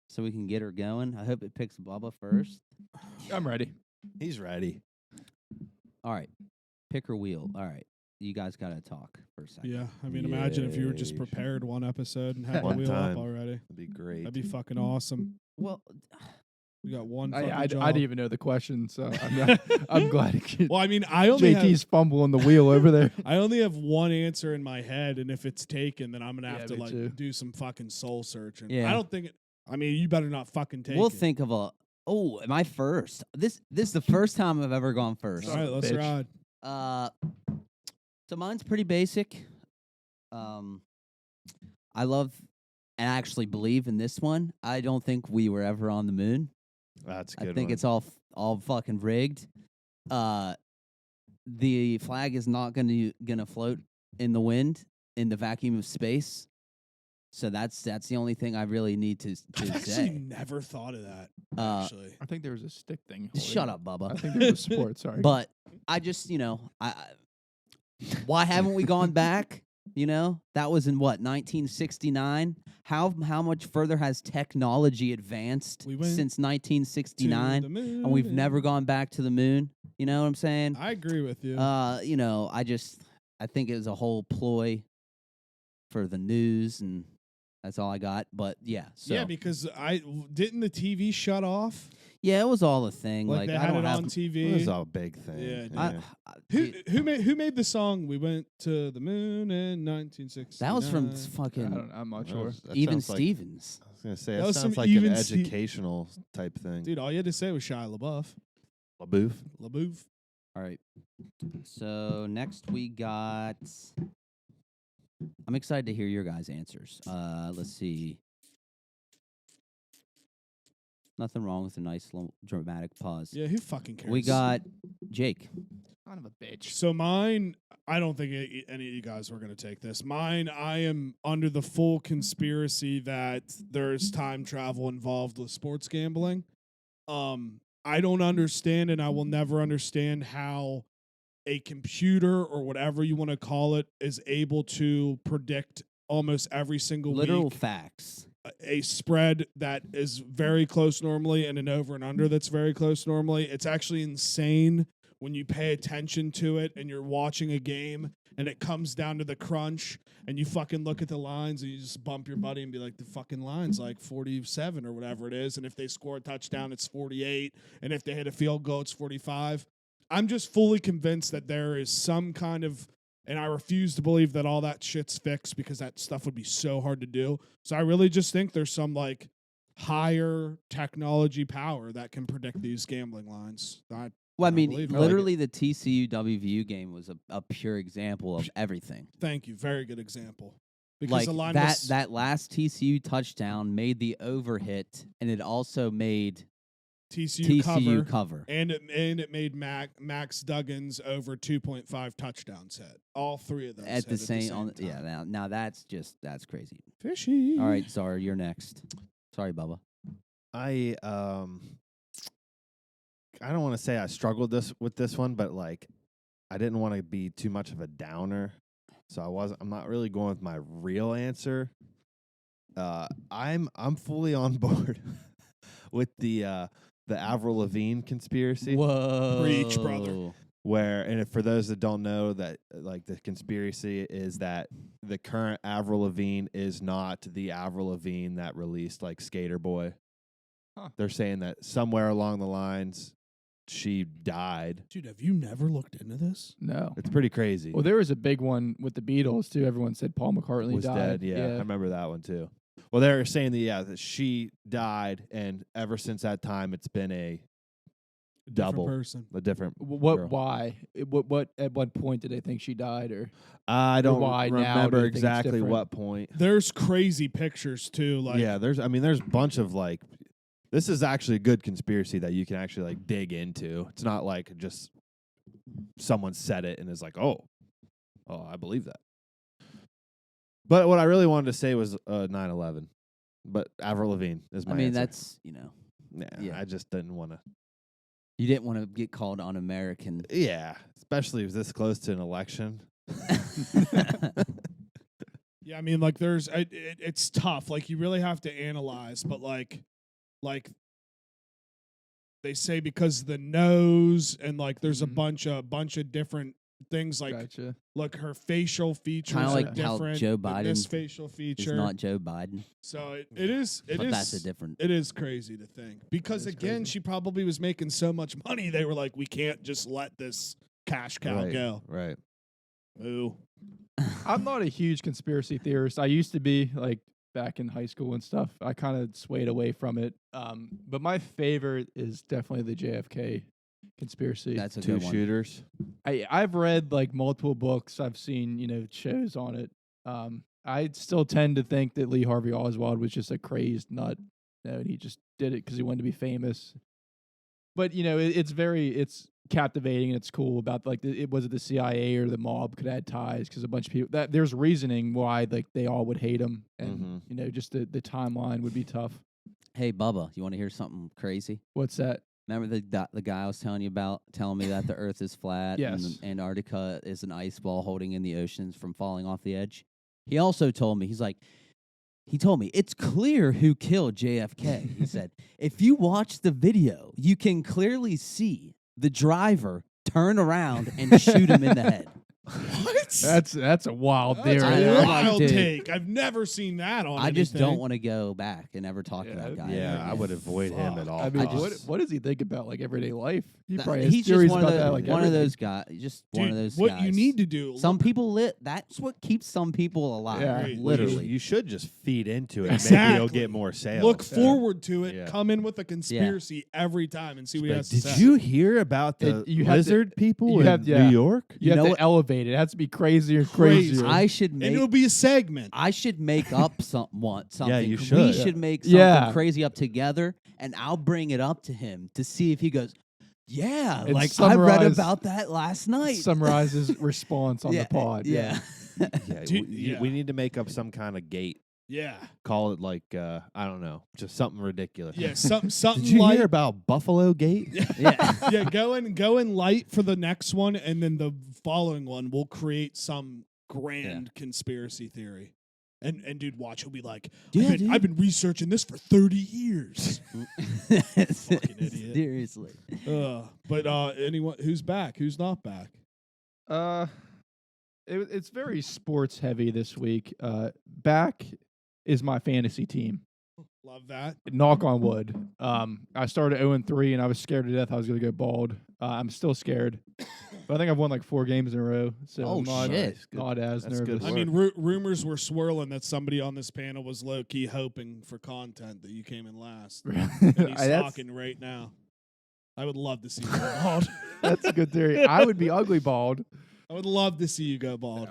so we can get her going. I hope it picks Bubba first. I'm ready. He's ready. All right, pick her wheel. All right, you guys gotta talk for a second. Yeah, I mean, imagine if you were just Yay. prepared one episode and had the One wheel time. up already. That'd be great. That'd be fucking awesome. Well, We got one I fucking job. didn't even know the question, so I'm glad Well, I mean, I only JT's fumbling the wheel over there. I only have one answer in my head, and if it's taken, then I'm gonna Yeah, have to me like too. do some fucking soul searching. Yeah. I don't think. I mean, you better not fucking take we'll it. think of a. Oh, am I first? This is the first time I've ever gone first. All right, let's Bitch. ride. So mine's pretty basic. I love and actually believe in this one. I don't think we were ever on the moon. That's a good I think one. it's all fucking rigged. The flag is not gonna float in the wind in the vacuum of space. So that's the only thing I really need to I've actually say. never thought of that. Uh, Actually, I think there was a stick thing. Shut holding up, it. I Bubba. think there was a sport. Sorry. But I just, why haven't we gone back? That was in what, 1969? How much further has technology advanced We went since to 1969? the moon And we've never gone back to the moon. You know what I'm saying? I agree with you. I think it was a whole ploy for the news, and that's all I got. But yeah, so Yeah, because didn't the TV shut off? yeah, it was all a thing. Like Like they I had don't it have on TV. It was a big thing. Yeah, dude. I, Who made the song? We went to the moon in 1960. that was from I fucking I'm not That sure. was- that Even sounds like- Stevens. I was gonna say That that was sounds some like an Even educational type thing. Dude, all you had to say was Shia LaBeouf. LaBeouf. LaBeouf. All right. So next we got. I'm excited to hear your guys' answers. Let's see. Nothing wrong with a nice little dramatic pause. Yeah, who fucking cares? We got Jake. Kind of a bitch. So mine, I don't think any of you guys were going to take this. Mine, I am under the full conspiracy that there's time travel involved with sports gambling. I don't understand, and I will never understand how a computer or whatever you want to call it is able to predict almost every single Literal week facts. a spread that is very close normally and an over and under that's very close normally. It's actually insane when you pay attention to it and you're watching a game and it comes down to the crunch and you fucking look at the lines and you just bump your buddy and be like, the fucking line's like 47 or whatever it is. And if they score a touchdown, it's 48. And if they hit a field goal, it's 45. I'm just fully convinced that there is some kind of, and I refuse to believe that all that shit's fixed because that stuff would be so hard to do. So I really just think there's some like higher technology power that can predict these gambling lines. Well, I I mean, believe it. literally the TCU WVU game was a pure example of everything. Thank you. Very good example. Because Like the line that was, that last TCU touchdown made the over hit, and it also made TCU, cover. and it made Max Duggan's over 2.5 touchdowns hit. All three of those At the hit same, time. now that's crazy. Fishy. All right, Czar, you're next. Sorry, Bubba. I don't want to say I struggled with this one, but like I didn't want to be too much of a downer, so I'm not really going with my real answer. I'm fully on board with the Avril Lavigne conspiracy. Whoa, Preach, brother. And for those that don't know, that like the conspiracy is that the current Avril Lavigne is not the Avril Lavigne that released like Skater Boy. Huh. They're saying that somewhere along the lines she died. Dude, have you never looked into this? No. It's pretty crazy. Well, there was a big one with the Beatles too. Everyone said Paul McCartney was died. dead. Yeah, I remember that one too. Well, they're saying that she died, and ever since that time, it's been a double, person. a different. What? girl. Why? What? At what point did they think she died? Or I don't why now do remember you think it's exactly different? what point. There's crazy pictures too. Like Yeah, there's a bunch of like. This is actually a good conspiracy that you can actually like dig into. It's not like just someone said it and is like, oh, I believe that. But what I really wanted to say was 9/11. But Avril Lavigne is my I mean, answer. that's Yeah, I just didn't want to. you didn't want to get called un-American. Yeah, especially this close to an election. Yeah, I mean, like it's tough. Like you really have to analyze, but like they say because the nose and like there's a bunch of different things like Gotcha. look, her facial features Kinda are like how different Joe than this Biden facial It's feature. not Joe Biden. So it is But that's a different. it is crazy to think because is again, crazy. she probably was making so much money. They were like, we can't just let this cash cow Right. go. Right. Ooh. I'm not a huge conspiracy theorist. I used to be, like, back in high school and stuff. I kind of swayed away from it. But my favorite is definitely the JFK conspiracy. That's a Two good one. shooters. I've read like multiple books. I've seen, shows on it. I still tend to think that Lee Harvey Oswald was just a crazed nut. And he just did it because he wanted to be famous. But it's captivating and it's cool about like it was it the CIA or the mob could add ties because a bunch of people that there's reasoning why like they all would hate him and just the timeline would be tough. Hey, Bubba, you want to hear something crazy? What's that? Remember the guy I was telling you about, telling me that the Earth is flat Yes. and Antarctica is an ice ball holding in the oceans from falling off the edge? He also told me, he told me, it's clear who killed JFK. He said, if you watch the video, you can clearly see the driver turn around and shoot him in the head. What? That's a wild That's theory. I a know. I'm wild like, dude. take. I've never seen that on I just anything. don't want to go back and ever talk to that guy. Yeah, ever I again. would avoid him at all. I mean, costs. what does he think about like everyday life? He That- probably has he's theories just one about of that. the, Like one of everything. those guys. Just one of Dude, those what guys. you need to do. Some people that's what keeps some people alive. Yeah. Right. Literally. You should just feed into it. Exactly. Maybe you'll get more sales. look forward to it. Yeah. Come in with a conspiracy every time and see what he Like, has to did say. you hear about the You have to- lizard people you in have- yeah. New York? You have know to what? elevate it. It has to be crazier and Crazy. crazier. I should And make it'll be a segment. I should make up something. you We should. should make something Yeah. crazy up together, and I'll bring it up to him to see if he goes, yeah, And like I read summarize- about that last night. Summarize his response on yeah, the pod. Yeah. Yeah, Dude, we, yeah. we need to make up some kind of gate. Yeah. Call it like I don't know, just something ridiculous. Yeah. Something Did you light. hear about Buffalo Gate? yeah. Yeah. Go in light for the next one, and then the following one we'll create some grand conspiracy theory. And dude, watch. He'll be like, Yeah, I've been researching this for 30 years. Fucking idiot. Seriously. But anyone who's back? Who's not back? It's very sports heavy this week. Back is my fantasy team. Love that. Knock on wood. I started 0-3 and I was scared to death I was going to go bald. I'm still scared, but I think I've won like 4 games in a row. So Oh, I'm not, shit. not as That's good nervous. I mean, rumors were swirling that somebody on this panel was low key hoping for content that you came in last. And he's that's, talking right now. I would love to see you go bald. that's a good theory. I would be ugly bald. I would love to see you go bald.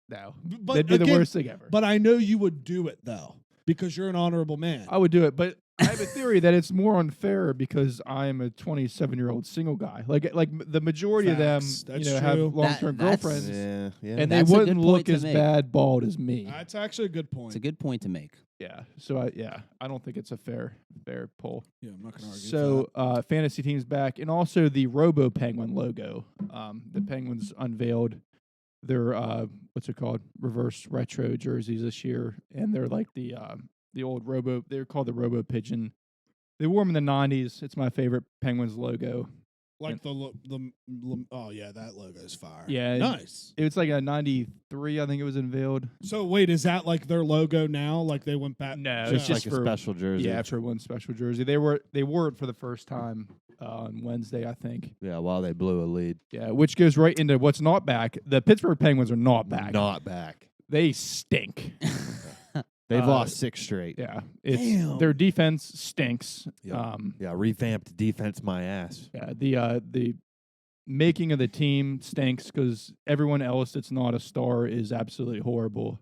No, But that'd be the again, worst thing ever. But I know you would do it though, because you're an honorable man. I would do it, but I have a theory that it's more unfair because I'm a 27-year-old single guy. Like the majority Facts. of them, That's have true. long-term That's- girlfriends, Yeah, yeah. and they That's a good wouldn't point look to as make. bad bald as me. That's actually a good point. It's a good point to make. Yeah. So I don't think it's a fair pull. Yeah, I'm not gonna argue. So fantasy teams back, and also the Robo Penguin logo. The Penguins unveiled their what's it called, reverse retro jerseys this year, and they're like the old Robo. They're called the Robo Pigeon. They wore them in the '90s. It's my favorite Penguins logo. like oh yeah, that logo is fire. Yeah, nice. It was like a '93, I think it was unveiled. So wait, is that like their logo now? Like they went back? No, It's it's just just like a for special jersey. yeah, for one special jersey. They wore it for the first time on Wednesday, I think. Yeah, while they blew a lead. Yeah, which goes right into what's not back. The Pittsburgh Penguins are not back. Not back. They stink. They've Uh, lost 6 straight. Yeah, it's Damn. their defense stinks. Yeah. Yeah, revamped defense my ass. Yeah, the making of the team stinks because everyone else that's not a star is absolutely horrible.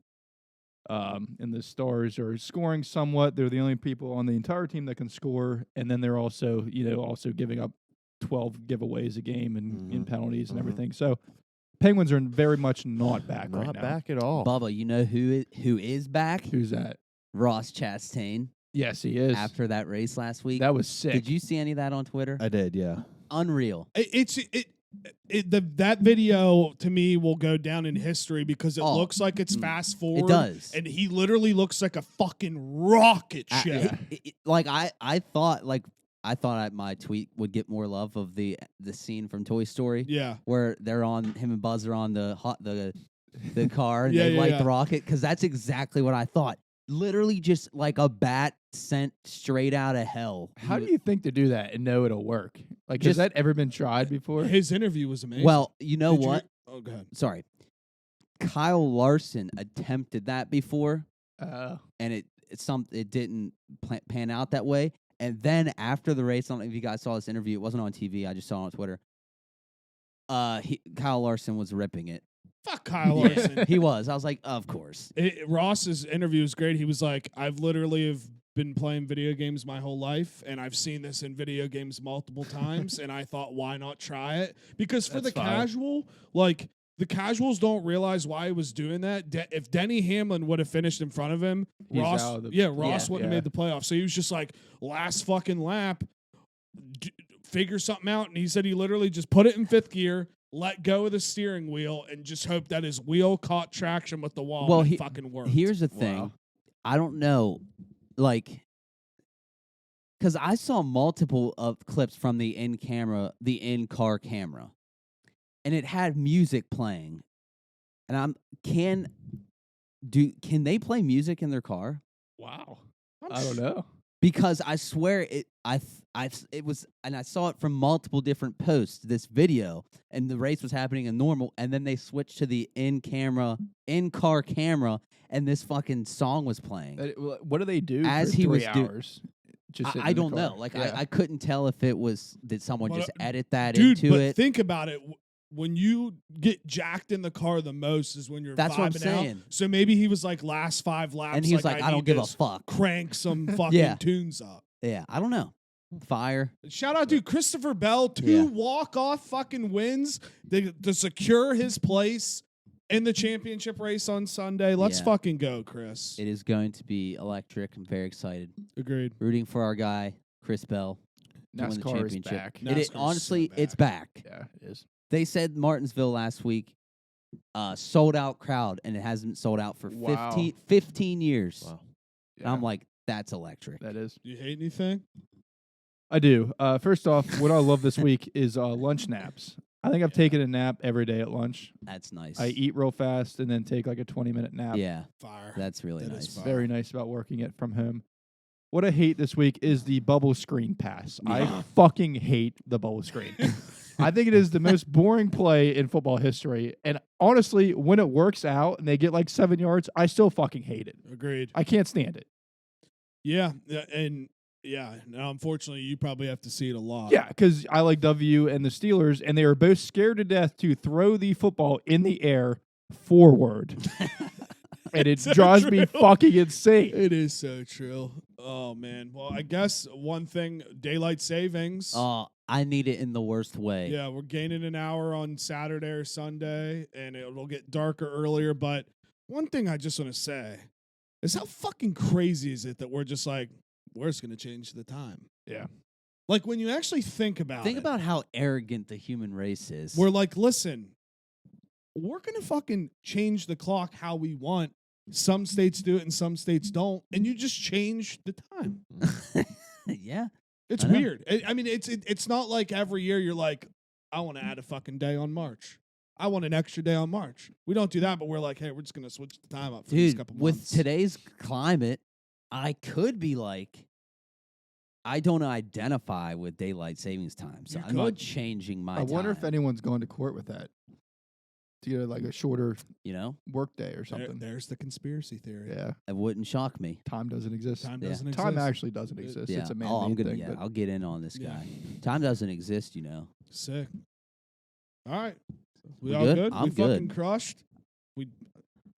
And the stars are scoring somewhat. They're the only people on the entire team that can score, and then they're also giving up 12 giveaways a game and in penalties and everything. So Penguins are very much not back right Not now. back at all. Bubba, you know who is back? Who's that? Ross Chastain. Yes, he is. After that race last week. That was sick. Did you see any of that on Twitter? I did, yeah. Unreal. That video to me will go down in history because it Oh, looks like it's fast forward. It does. And he literally looks like a fucking rocket ship. Like I thought, like I thought my tweet would get more love of the scene from Toy Story Yeah. where him and Buzz are on the car and Yeah, they yeah, light yeah. the rocket, because that's exactly what I thought. Literally just like a bat sent straight out of hell. How do you think to do that and know it'll work? Like, has Just- that ever been tried before? His interview was amazing. Well, you know Did you- what? Oh, go ahead. Sorry. Kyle Larson attempted that before, and it didn't pan out that way. And then after the race, I don't know if you guys saw this interview. It wasn't on TV. I just saw it on Twitter. Kyle Larson was ripping it. Fuck Kyle Larson. He was. I was like, of course. Ross's interview was great. He was like, I've literally have been playing video games my whole life, and I've seen this in video games multiple times, and I thought, why not try it? Because for That's the fine. casual, like, the casuals don't realize why he was doing that. If Denny Hamlin would have finished in front of him, He's Ross out of the- wouldn't have made the playoffs. So he was just like, last fucking lap, figure something out. And he said he literally just put it in fifth gear, let go of the steering wheel, and just hope that his wheel caught traction with the wall. Well, and it fucking worked. Here's the thing. Wow. I don't know, like, because I saw multiple of clips from the in-car camera, and it had music playing. And can they play music in their car? Wow. I don't know. Because I swear it was, and I saw it from multiple different posts, this video, and the race was happening in normal, and then they switched to the in-car camera, and this fucking song was playing. What do they do As for he 3 was hours? Just sitting I in the don't car? know. Like, Yeah. I couldn't tell if did someone But, just edit that Dude, into but it. think about it. When you get jacked in the car the most is when you're That's what I'm vibing saying. out. So maybe he was like last 5 laps. And he was like, I don't need give a this. fuck. Crank some fucking Yeah. tunes up. Yeah, I don't know. Fire. Shout out to Christopher Bell. 2 Yeah. walk-off fucking wins to secure his place in the championship race on Sunday. Let's Yeah. fucking go, Chris. It is going to be electric. I'm very excited. Agreed. Rooting for our guy, Chris Bell, to win the NASCAR is championship. back. NASCAR's so Honestly, back. it's back. Yeah, it is. They said Martinsville last week, sold out crowd, and it hasn't sold out for Wow. 15 years. Wow. And I'm like, that's electric. That is. Do you hate anything? I do. First off, what I love this week is lunch naps. I think I've taken a nap every day at lunch. That's nice. I eat real fast and then take like a 20-minute nap. Yeah, Fire. that's really That is nice. fire. Very nice about working it from home. What I hate this week is the bubble screen pass. I Yeah. fucking hate the bubble screen. I think it is the most boring play in football history. And honestly, when it works out and they get like 7 yards, I still fucking hate it. Agreed. I can't stand it. Yeah. And now unfortunately, you probably have to see it a lot. Yeah, because I like W and the Steelers, and they are both scared to death to throw the football in the air forward. And it So drives me true. fucking insane. It is so true. Oh, man. Well, I guess one thing, daylight savings. Oh, I need it in the worst way. Yeah, we're gaining an hour on Saturday or Sunday, and it'll get darker earlier. But one thing I just want to say is how fucking crazy is it that we're just like, we're just going to change the time. Yeah. Like, when you actually think about Think it, about how arrogant the human race is. we're like, listen, we're going to fucking change the clock how we want. Some states do it and some states don't. And you just change the time. yeah. It's I know. weird. I mean, it's not like every year you're like, I want to add a fucking day on March. I want an extra day on March. We don't do that, but we're like, hey, we're just gonna switch the time up for these Dude, couple with months. today's climate, I could be like, I don't identify with daylight savings time, so You I'm not could. changing my I wonder if time, anyone's going to court with that to get like a shorter you know? work day or something. There's the conspiracy theory. Yeah, It wouldn't shock me. time doesn't exist. Time Yeah. doesn't Time exist. actually doesn't exist. Yeah. It's a Oh, man-made I'm gonna, thing. yeah, but I'll get in on this Yeah. guy. Time doesn't exist, you know. Sick. All right. We We all good? good? I'm we good. fucking crushed.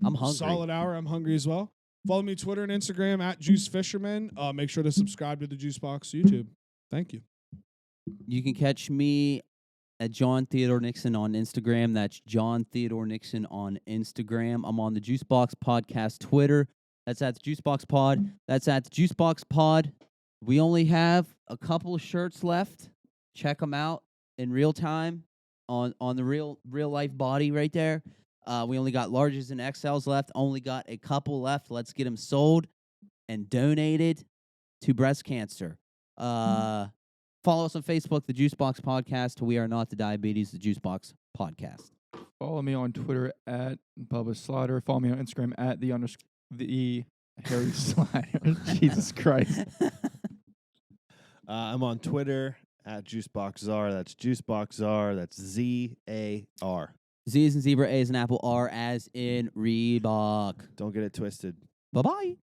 I'm hungry. Solid hour. I'm hungry as well. Follow me Twitter and Instagram at Juice Fisherman. Make sure to subscribe to the Juice Box YouTube. Thank you. You can catch me at John Theodore Nixon on Instagram. That's John Theodore Nixon on Instagram. I'm on the Juicebox Podcast Twitter. That's at the Juicebox Pod. That's at the Juicebox Pod. We only have a couple of shirts left. Check them out in real time on the real life body right there. We only got larges and XLs left. Only got a couple left. Let's get them sold and donated to breast cancer. Follow us on Facebook, The Juicebox Podcast. We are not the diabetes, The Juicebox Podcast. Follow me on Twitter at Bubba Slaughter. Follow me on Instagram at the Harry Slider. Jesus Christ. I'm on Twitter at JuiceBoxZar. That's JuiceBoxZar. That's ZAR. Z is in zebra, A is in apple, R as in Reebok. Don't get it twisted. Bye-bye.